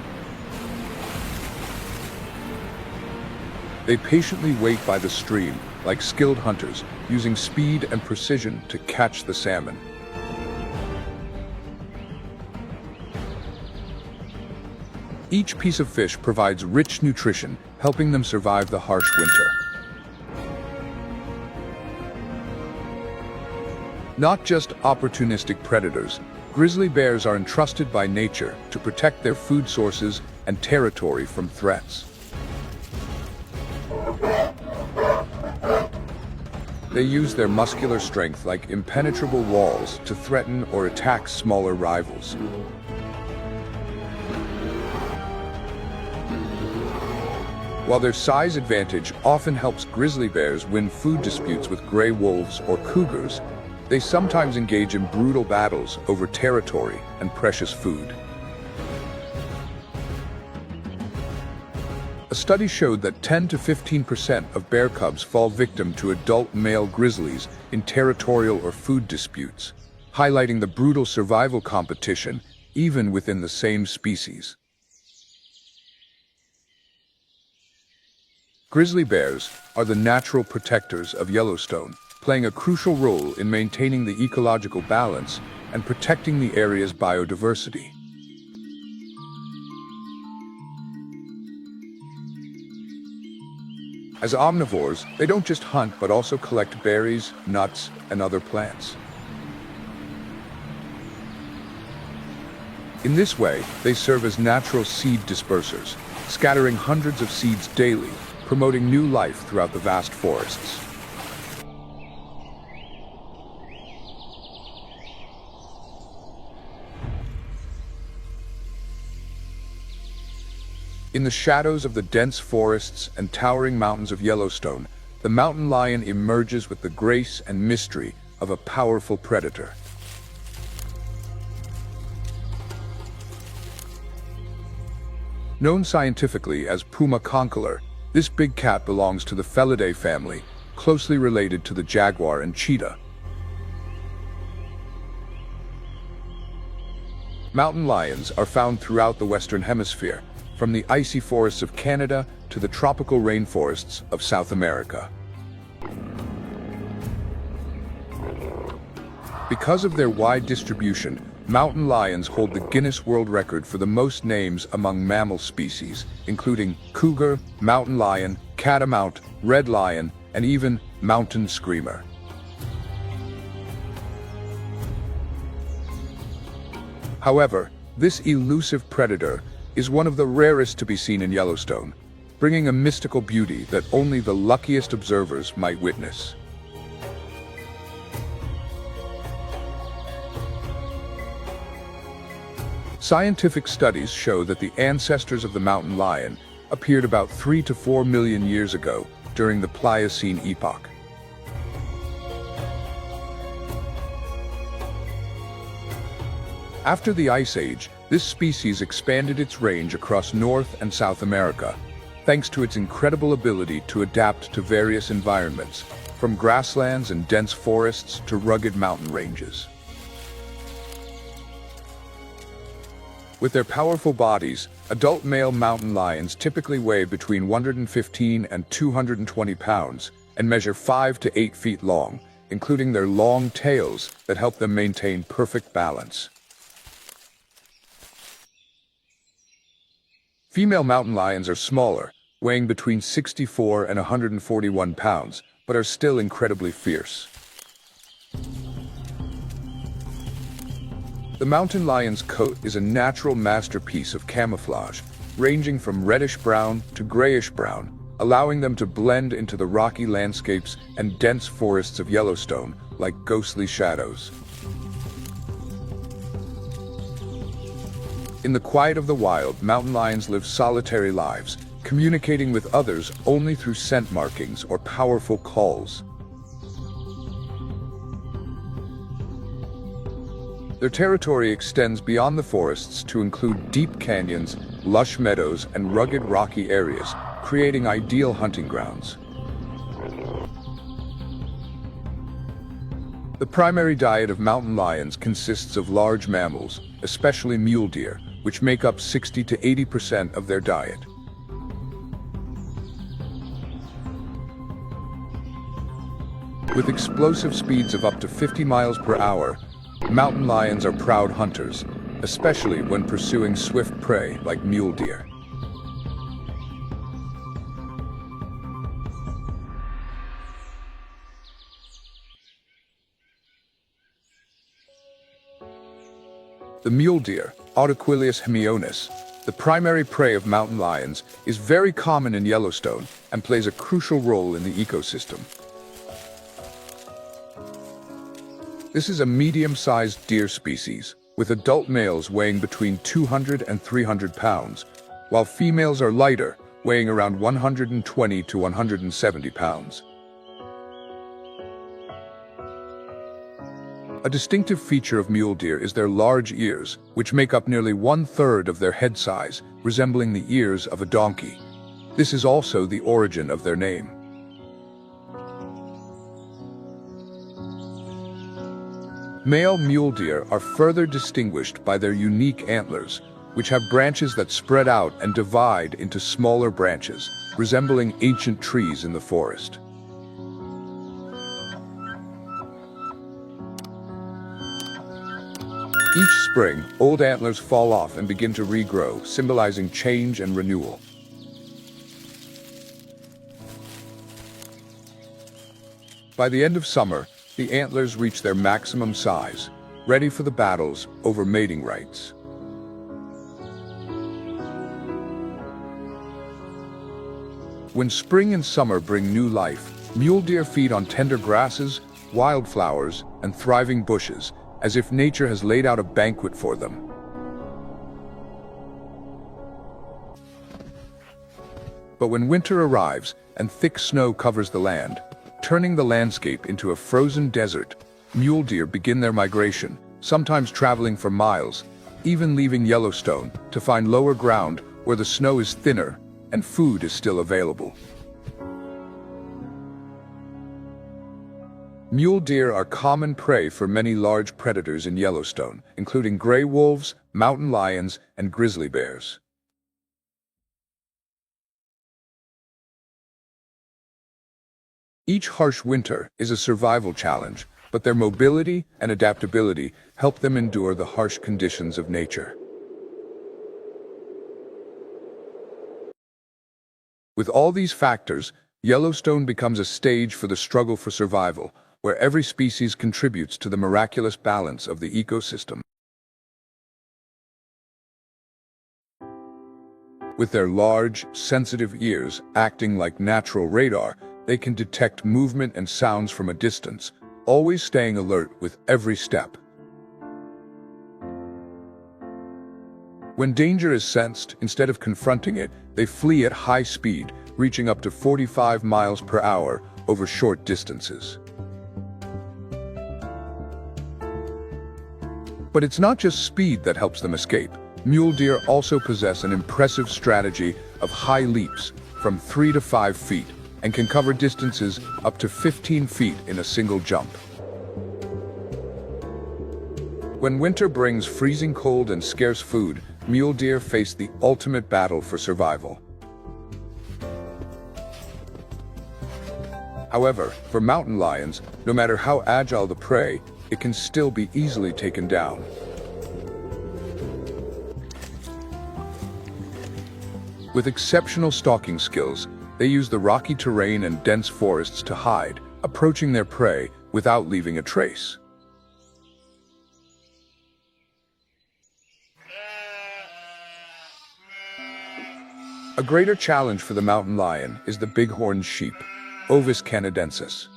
[SPEAKER 1] They patiently wait by the stream, like skilled hunters, using speed and precision to catch the salmon. Each piece of fish provides rich nutrition, helping them survive the harsh winter. Not just opportunistic predators, grizzly bears are entrusted by nature to protect their food sources and territory from threats. They use their muscular strength like impenetrable walls to threaten or attack smaller rivals. While their size advantage often helps grizzly bears win food disputes with gray wolves or cougars, they sometimes engage in brutal battles over territory and precious food. A study showed that 10 to 15% of bear cubs fall victim to adult male grizzlies in territorial or food disputes, highlighting the brutal survival competition even within the same species. Grizzly bears are the natural protectors of Yellowstone, playing a crucial role in maintaining the ecological balance and protecting the area's biodiversity. As omnivores, they don't just hunt but also collect berries, nuts, and other plants. In this way, they serve as natural seed dispersers, scattering hundreds of seeds daily, promoting new life throughout the vast forests. In the shadows of the dense forests and towering mountains of Yellowstone, the mountain lion emerges with the grace and mystery of a powerful predator. Known scientifically as Puma concolor, this big cat belongs to the Felidae family, closely related to the jaguar and cheetah. Mountain lions are found throughout the Western Hemisphere, from the icy forests of Canada to the tropical rainforests of South America. Because of their wide distribution, mountain lions hold the Guinness World Record for the most names among mammal species, including cougar, mountain lion, catamount, red lion, and even mountain screamer. However, this elusive predator is one of the rarest to be seen in Yellowstone, bringing a mystical beauty that only the luckiest observers might witness. Scientific studies show that the ancestors of the mountain lion appeared about 3 to 4 million years ago during the Pliocene epoch. After the Ice Age, this species expanded its range across North and South America, thanks to its incredible ability to adapt to various environments, from grasslands and dense forests to rugged mountain ranges. With their powerful bodies, adult male mountain lions typically weigh between 115 and 220 pounds and measure 5 to 8 feet long, including their long tails that help them maintain perfect balance. Female mountain lions are smaller, weighing between 64 and 141 pounds, but are still incredibly fierce. The mountain lion's coat is a natural masterpiece of camouflage, ranging from reddish-brown to grayish-brown, allowing them to blend into the rocky landscapes and dense forests of Yellowstone like ghostly shadows. In the quiet of the wild, mountain lions live solitary lives, communicating with others only through scent markings or powerful calls. Their territory extends beyond the forests to include deep canyons, lush meadows, and rugged rocky areas, creating ideal hunting grounds. The primary diet of mountain lions consists of large mammals, especially mule deer, which make up 60 to 80% of their diet. With explosive speeds of up to 50 miles per hour, mountain lions are proud hunters, especially when pursuing swift prey like mule deer. The mule deer, Autoquilius hemionus, the primary prey of mountain lions, is very common in Yellowstone and plays a crucial role in the ecosystem. This is a medium-sized deer species, with adult males weighing between 200 and 300 pounds, while females are lighter, weighing around 120 to 170 pounds. A distinctive feature of mule deer is their large ears, which make up nearly 1/3 of their head size, resembling the ears of a donkey. This is also the origin of their name. Male mule deer are further distinguished by their unique antlers, which have branches that spread out and divide into smaller branches, resembling ancient trees in the forest. Each spring, old antlers fall off and begin to regrow, symbolizing change and renewal. By the end of summer, the antlers reach their maximum size, ready for the battles over mating rights. When spring and summer bring new life, mule deer feed on tender grasses, wildflowers, and thriving bushes, as if nature has laid out a banquet for them. But when winter arrives and thick snow covers the land, turning the landscape into a frozen desert, mule deer begin their migration, sometimes traveling for miles, even leaving Yellowstone to find lower ground where the snow is thinner and food is still available. Mule deer are common prey for many large predators in Yellowstone, including gray wolves, mountain lions, and grizzly bears. Each harsh winter is a survival challenge, but their mobility and adaptability help them endure the harsh conditions of nature. With all these factors, Yellowstone becomes a stage for the struggle for survival, where every species contributes to the miraculous balance of the ecosystem. With their large, sensitive ears acting like natural radar, they can detect movement and sounds from a distance, always staying alert with every step. When danger is sensed, instead of confronting it, they flee at high speed, reaching up to 45 miles per hour over short distances. But it's not just speed that helps them escape. Mule deer also possess an impressive strategy of high leaps from 3 to 5 feet, and can cover distances up to 15 feet in a single jump. When winter brings freezing cold and scarce food, mule deer face the ultimate battle for survival. However, for mountain lions, no matter how agile the prey, it can still be easily taken down. With exceptional stalking skills, they use the rocky terrain and dense forests to hide, approaching their prey without leaving a trace. A greater challenge for the mountain lion is the bighorn sheep, Ovis canadensis.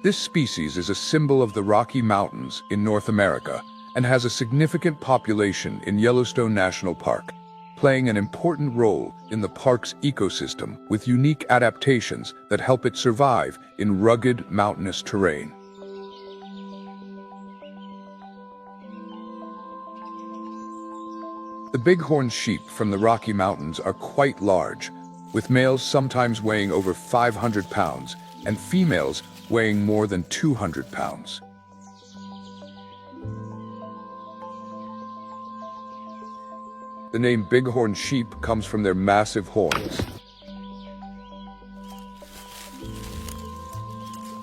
[SPEAKER 1] This species is a symbol of the Rocky Mountains in North America and has a significant population in Yellowstone National Park, playing an important role in the park's ecosystem with unique adaptations that help it survive in rugged, mountainous terrain. The bighorn sheep from the Rocky Mountains are quite large, with males sometimes weighing over 500 pounds and females weighing more than 200 pounds. The name bighorn sheep comes from their massive horns.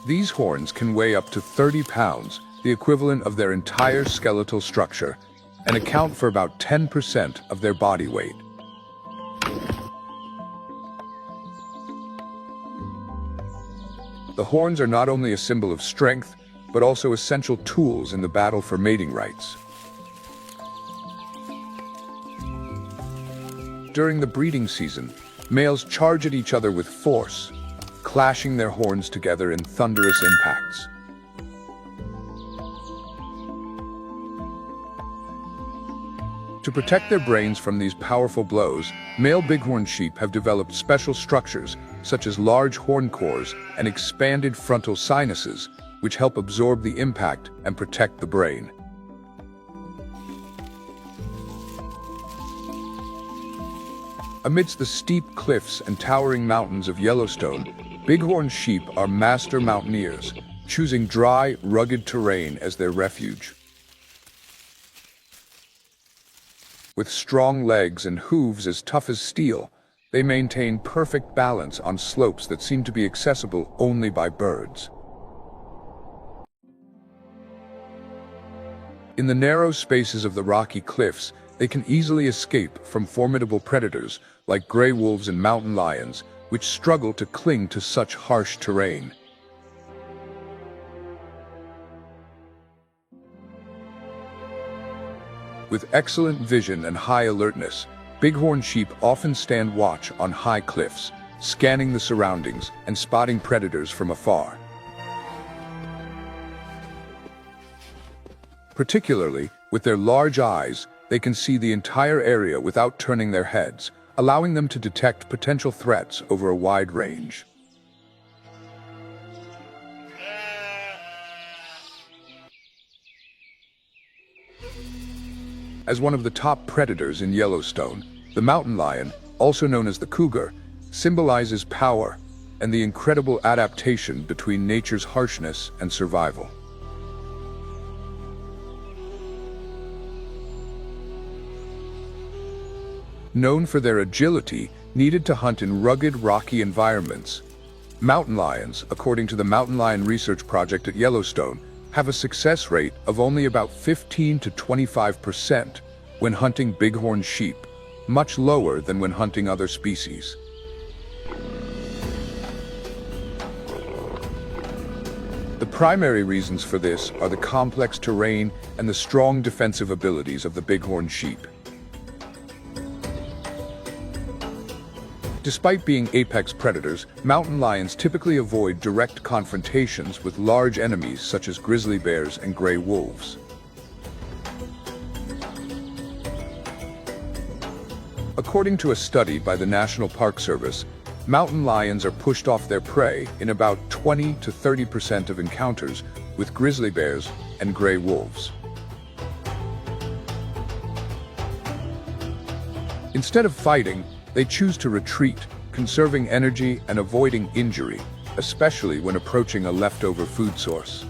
[SPEAKER 1] These horns can weigh up to 30 pounds, the equivalent of their entire skeletal structure, and account for about 10% of their body weight. The horns are not only a symbol of strength, but also essential tools in the battle for mating rights. During the breeding season, males charge at each other with force, clashing their horns together in thunderous impacts. To protect their brains from these powerful blows, male bighorn sheep have developed special structures, such as large horn cores and expanded frontal sinuses, which help absorb the impact and protect the brain. Amidst the steep cliffs and towering mountains of Yellowstone, bighorn sheep are master mountaineers, choosing dry, rugged terrain as their refuge. With strong legs and hooves as tough as steel, they maintain perfect balance on slopes that seem to be accessible only by birds. In the narrow spaces of the rocky cliffs, they can easily escape from formidable predators like gray wolves and mountain lions, which struggle to cling to such harsh terrain. With excellent vision and high alertness, bighorn sheep often stand watch on high cliffs, scanning the surroundings and spotting predators from afar. Particularly, with their large eyes, they can see the entire area without turning their heads, allowing them to detect potential threats over a wide range. As one of the top predators in Yellowstone, the mountain lion, also known as the cougar, symbolizes power and the incredible adaptation between nature's harshness and survival. Known for their agility needed to hunt in rugged, rocky environments, mountain lions, according to the Mountain Lion Research Project at Yellowstone, have a success rate of only about 15 to 25% when hunting bighorn sheep, much lower than when hunting other species. The primary reasons for this are the complex terrain and the strong defensive abilities of the bighorn sheep. Despite being apex predators, mountain lions typically avoid direct confrontations with large enemies such as grizzly bears and gray wolves. According to a study by the National Park Service, mountain lions are pushed off their prey in about 20 to 30% of encounters with grizzly bears and gray wolves. Instead of fighting, they choose to retreat, conserving energy and avoiding injury, especially when approaching a leftover food source.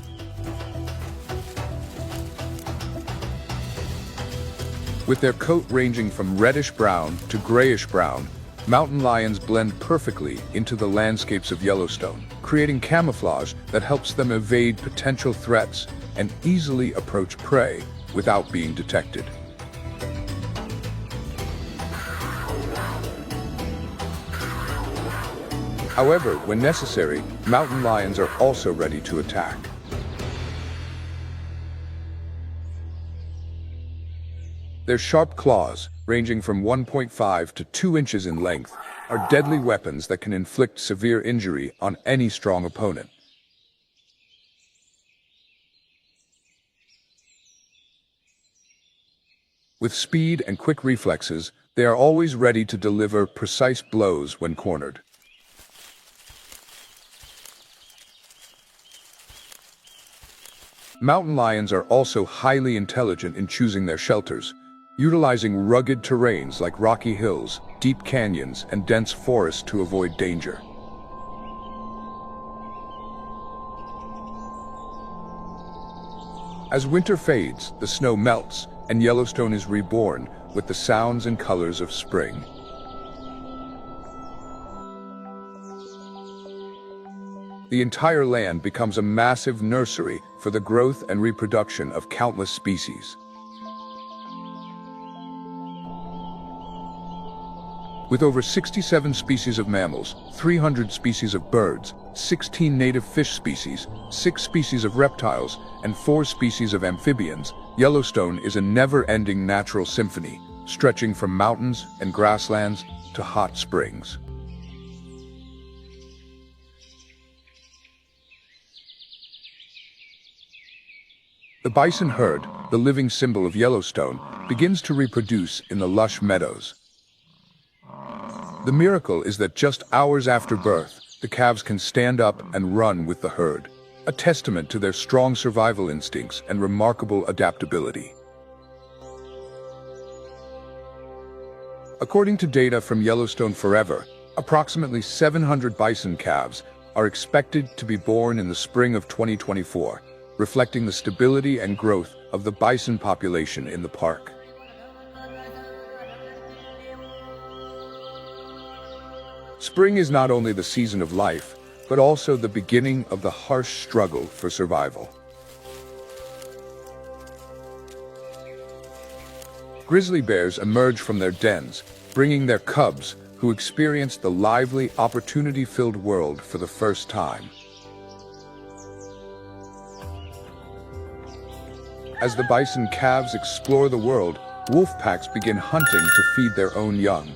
[SPEAKER 1] With their coat ranging from reddish-brown to grayish-brown, mountain lions blend perfectly into the landscapes of Yellowstone, creating camouflage that helps them evade potential threats and easily approach prey without being detected. However, when necessary, mountain lions are also ready to attack. Their sharp claws, ranging from 1.5 to 2 inches in length, are deadly weapons that can inflict severe injury on any strong opponent. With speed and quick reflexes, they are always ready to deliver precise blows when cornered. Mountain lions are also highly intelligent in choosing their shelters, utilizing rugged terrains like rocky hills, deep canyons, and dense forests to avoid danger. As winter fades, the snow melts, and Yellowstone is reborn with the sounds and colors of spring. The entire land becomes a massive nursery for the growth and reproduction of countless species. With over 67 species of mammals, 300 species of birds, 16 native fish species, 6 species of reptiles, and 4 species of amphibians, Yellowstone is a never-ending natural symphony, stretching from mountains and grasslands to hot springs. The bison herd, the living symbol of Yellowstone, begins to reproduce in the lush meadows. The miracle is that just hours after birth, the calves can stand up and run with the herd, a testament to their strong survival instincts and remarkable adaptability. According to data from Yellowstone Forever, approximately 700 bison calves are expected to be born in the spring of 2024, reflecting the stability and growth of the bison population in the park. Spring is not only the season of life, but also the beginning of the harsh struggle for survival. Grizzly bears emerge from their dens, bringing their cubs, who experience the lively, opportunity-filled world for the first time. As the bison calves explore the world, wolf packs begin hunting to feed their own young.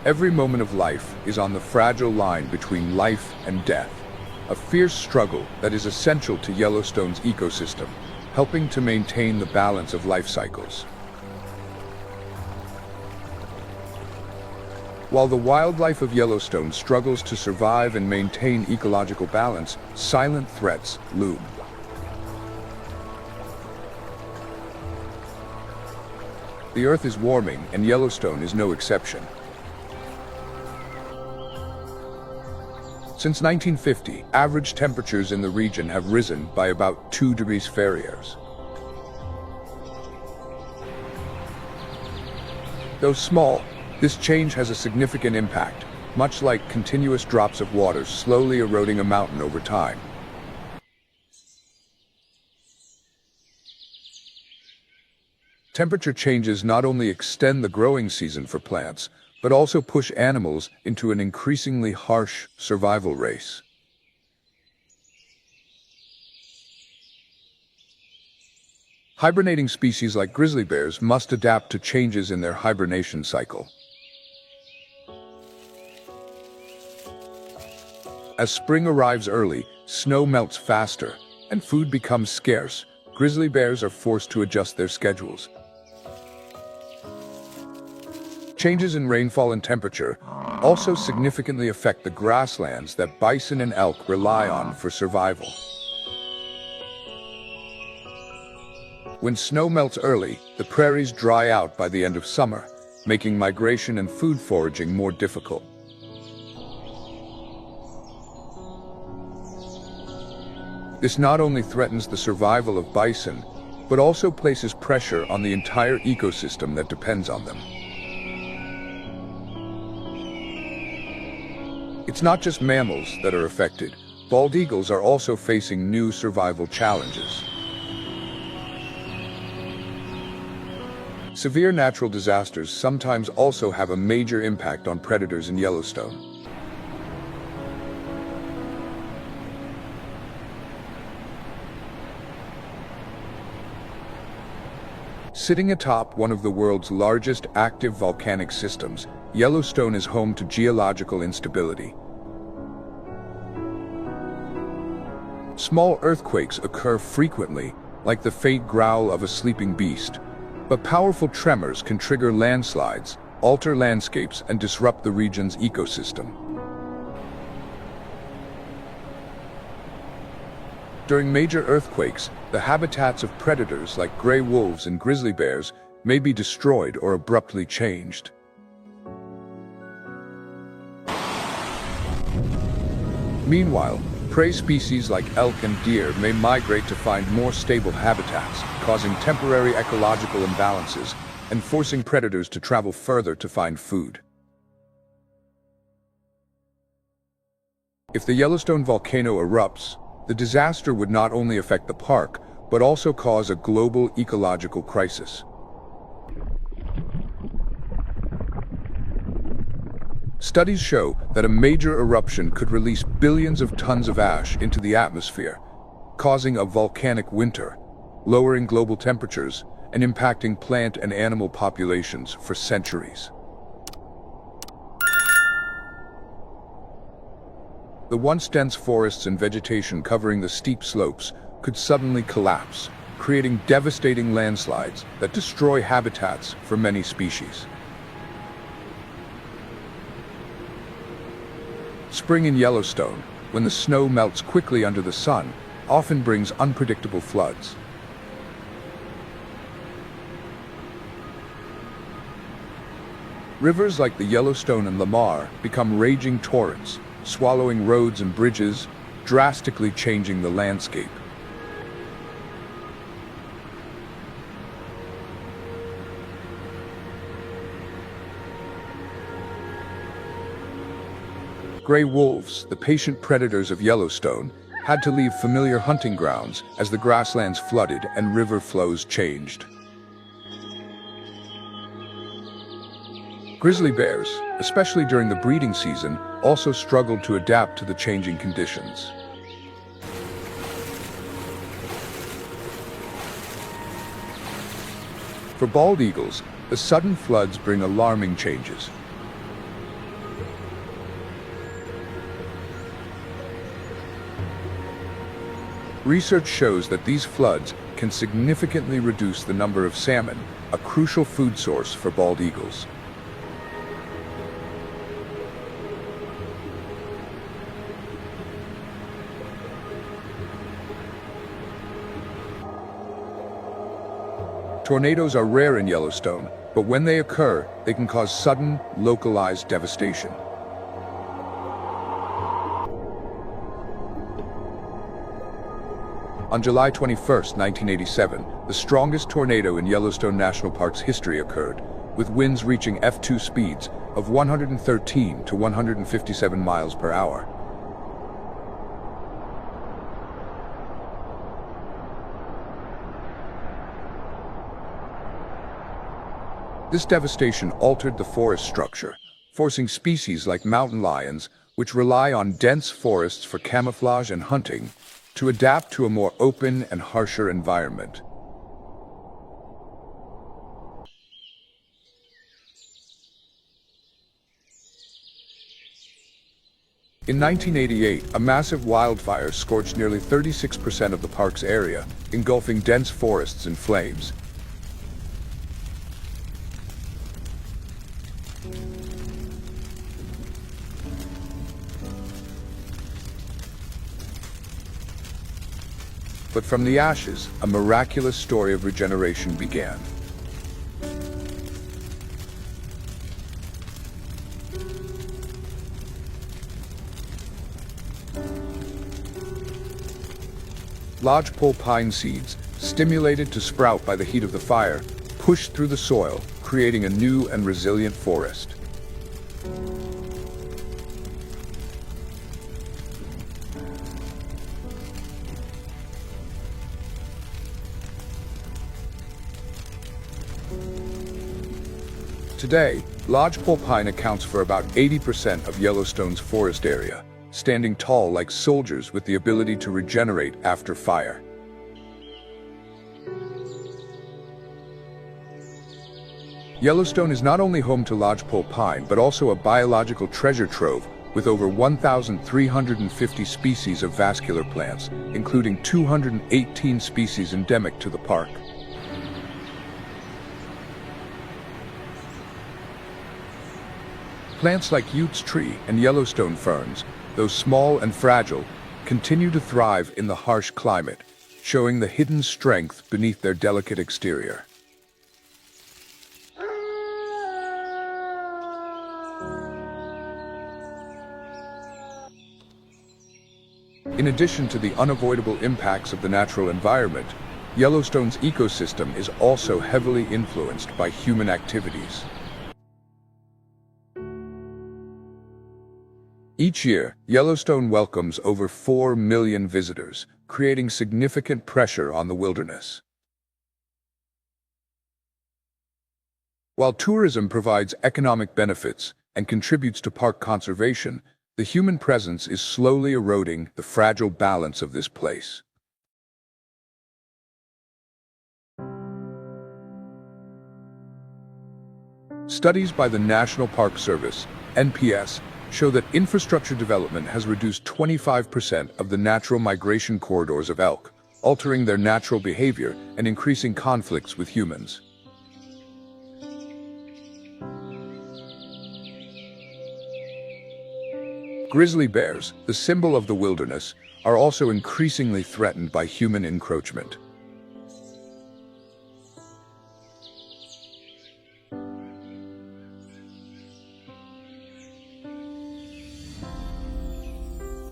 [SPEAKER 1] Every moment of life is on the fragile line between life and death, a fierce struggle that is essential to Yellowstone's ecosystem, helping to maintain the balance of life cycles. While the wildlife of Yellowstone struggles to survive and maintain ecological balance, silent threats loom. The Earth is warming, and Yellowstone is no exception. Since 1950, average temperatures in the region have risen by about 2 degrees Fahrenheit. Though small, this change has a significant impact, much like continuous drops of water slowly eroding a mountain over time. Temperature changes not only extend the growing season for plants, but also push animals into an increasingly harsh survival race. Hibernating species like grizzly bears must adapt to changes in their hibernation cycle. As spring arrives early, snow melts faster, and food becomes scarce. Grizzly bears are forced to adjust their schedules. Changes in rainfall and temperature also significantly affect the grasslands that bison and elk rely on for survival. When snow melts early, the prairies dry out by the end of summer, making migration and food foraging more difficult. This not only threatens the survival of bison, but also places pressure on the entire ecosystem that depends on them. It's not just mammals that are affected. Bald eagles are also facing new survival challenges. Severe natural disasters sometimes also have a major impact on predators in Yellowstone. Sitting atop one of the world's largest active volcanic systems, Yellowstone is home to geological instability. Small earthquakes occur frequently, like the faint growl of a sleeping beast, but powerful tremors can trigger landslides, alter landscapes, and disrupt the region's ecosystem. During major earthquakes, the habitats of predators like gray wolves and grizzly bears may be destroyed or abruptly changed. Meanwhile, prey species like elk and deer may migrate to find more stable habitats, causing temporary ecological imbalances and forcing predators to travel further to find food. If the Yellowstone volcano erupts, the disaster would not only affect the park, but also cause a global ecological crisis. Studies show that a major eruption could release billions of tons of ash into the atmosphere, causing a volcanic winter, lowering global temperatures, and impacting plant and animal populations for centuries. The once dense forests and vegetation covering the steep slopes could suddenly collapse, creating devastating landslides that destroy habitats for many species. Spring in Yellowstone, when the snow melts quickly under the sun, often brings unpredictable floods. Rivers like the Yellowstone and Lamar become raging torrents, swallowing roads and bridges, drastically changing the landscape. Gray wolves, the patient predators of Yellowstone, had to leave familiar hunting grounds as the grasslands flooded and river flows changed. Grizzly bears, especially during the breeding season, also struggled to adapt to the changing conditions. For bald eagles, the sudden floods bring alarming changes. Research shows that these floods can significantly reduce the number of salmon, a crucial food source for bald eagles. Tornadoes are rare in Yellowstone, but when they occur, they can cause sudden, localized devastation. On July 21, 1987, the strongest tornado in Yellowstone National Park's history occurred, with winds reaching F2 speeds of 113 to 157 miles per hour. This devastation altered the forest structure, forcing species like mountain lions, which rely on dense forests for camouflage and hunting, to adapt to a more open and harsher environment. In 1988, a massive wildfire scorched nearly 36% of the park's area, engulfing dense forests in flames. But from the ashes, a miraculous story of regeneration began. Lodgepole pine seeds, stimulated to sprout by the heat of the fire, pushed through the soil, creating a new and resilient forest. Today, lodgepole pine accounts for about 80% of Yellowstone's forest area, standing tall like soldiers with the ability to regenerate after fire. Yellowstone is not only home to lodgepole pine, but also a biological treasure trove with over 1,350 species of vascular plants, including 218 species endemic to the park. Plants like Utes tree and Yellowstone ferns, though small and fragile, continue to thrive in the harsh climate, showing the hidden strength beneath their delicate exterior. In addition to the unavoidable impacts of the natural environment, Yellowstone's ecosystem is also heavily influenced by human activities. Each year, Yellowstone welcomes over 4 million visitors, creating significant pressure on the wilderness. While tourism provides economic benefits and contributes to park conservation, the human presence is slowly eroding the fragile balance of this place. Studies by the National Park Service, NPS, show that infrastructure development has reduced 25% of the natural migration corridors of elk, altering their natural behavior and increasing conflicts with humans. Grizzly bears, the symbol of the wilderness, are also increasingly threatened by human encroachment.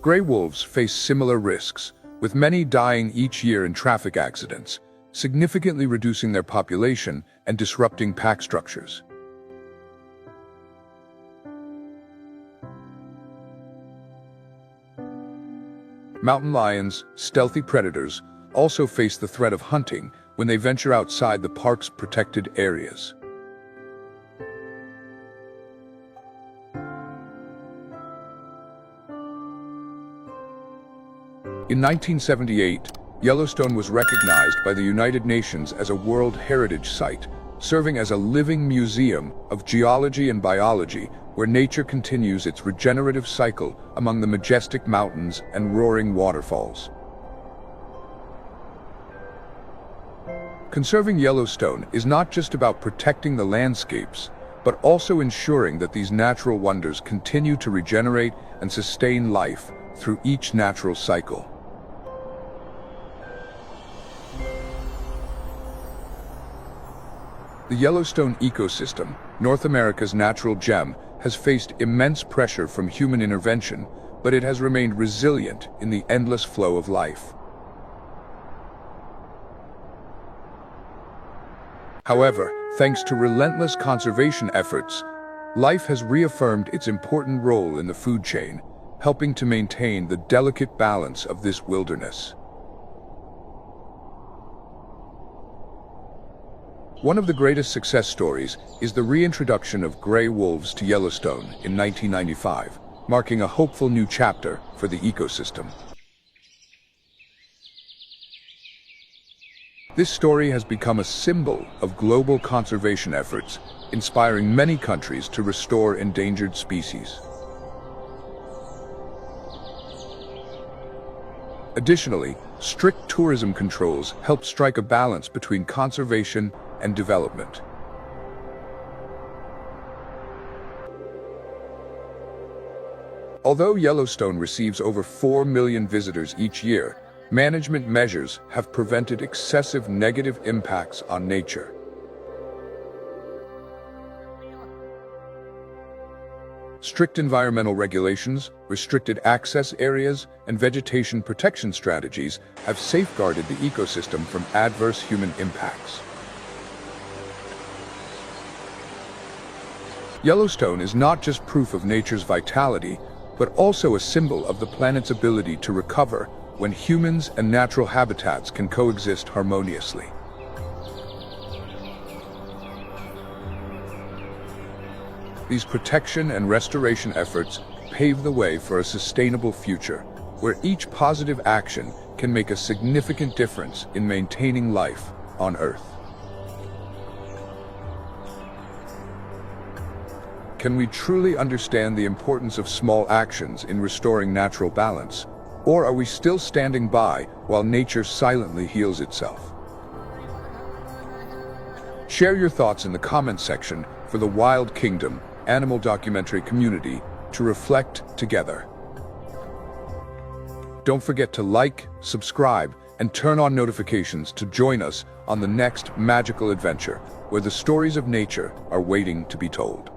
[SPEAKER 1] Gray wolves face similar risks, with many dying each year in traffic accidents, significantly reducing their population and disrupting pack structures. Mountain lions, stealthy predators, also face the threat of hunting when they venture outside the park's protected areas. In 1978, Yellowstone was recognized by the United Nations as a World Heritage Site, serving as a living museum of geology and biology where nature continues its regenerative cycle among the majestic mountains and roaring waterfalls. Conserving Yellowstone is not just about protecting the landscapes, but also ensuring that these natural wonders continue to regenerate and sustain life through each natural cycle. The Yellowstone ecosystem, North America's natural gem, has faced immense pressure from human intervention, but it has remained resilient in the endless flow of life. However, thanks to relentless conservation efforts, life has reaffirmed its important role in the food chain, helping to maintain the delicate balance of this wilderness. One of the greatest success stories is the reintroduction of gray wolves to Yellowstone in 1995, marking a hopeful new chapter for the ecosystem. This story has become a symbol of global conservation efforts, inspiring many countries to restore endangered species. Additionally, strict tourism controls help strike a balance between conservation and development. Although Yellowstone receives over 4 million visitors each year, management measures have prevented excessive negative impacts on nature. Strict environmental regulations, restricted access areas, and vegetation protection strategies have safeguarded the ecosystem from adverse human impacts. Yellowstone is not just proof of nature's vitality, but also a symbol of the planet's ability to recover when humans and natural habitats can coexist harmoniously. These protection and restoration efforts pave the way for a sustainable future, where each positive action can make a significant difference in maintaining life on Earth. Can we truly understand the importance of small actions in restoring natural balance? Or are we still standing by while nature silently heals itself? Share your thoughts in the comments section for the Wild Kingdom animal documentary community to reflect together. Don't forget to like, subscribe, and turn on notifications to join us on the next magical adventure where the stories of nature are waiting to be told.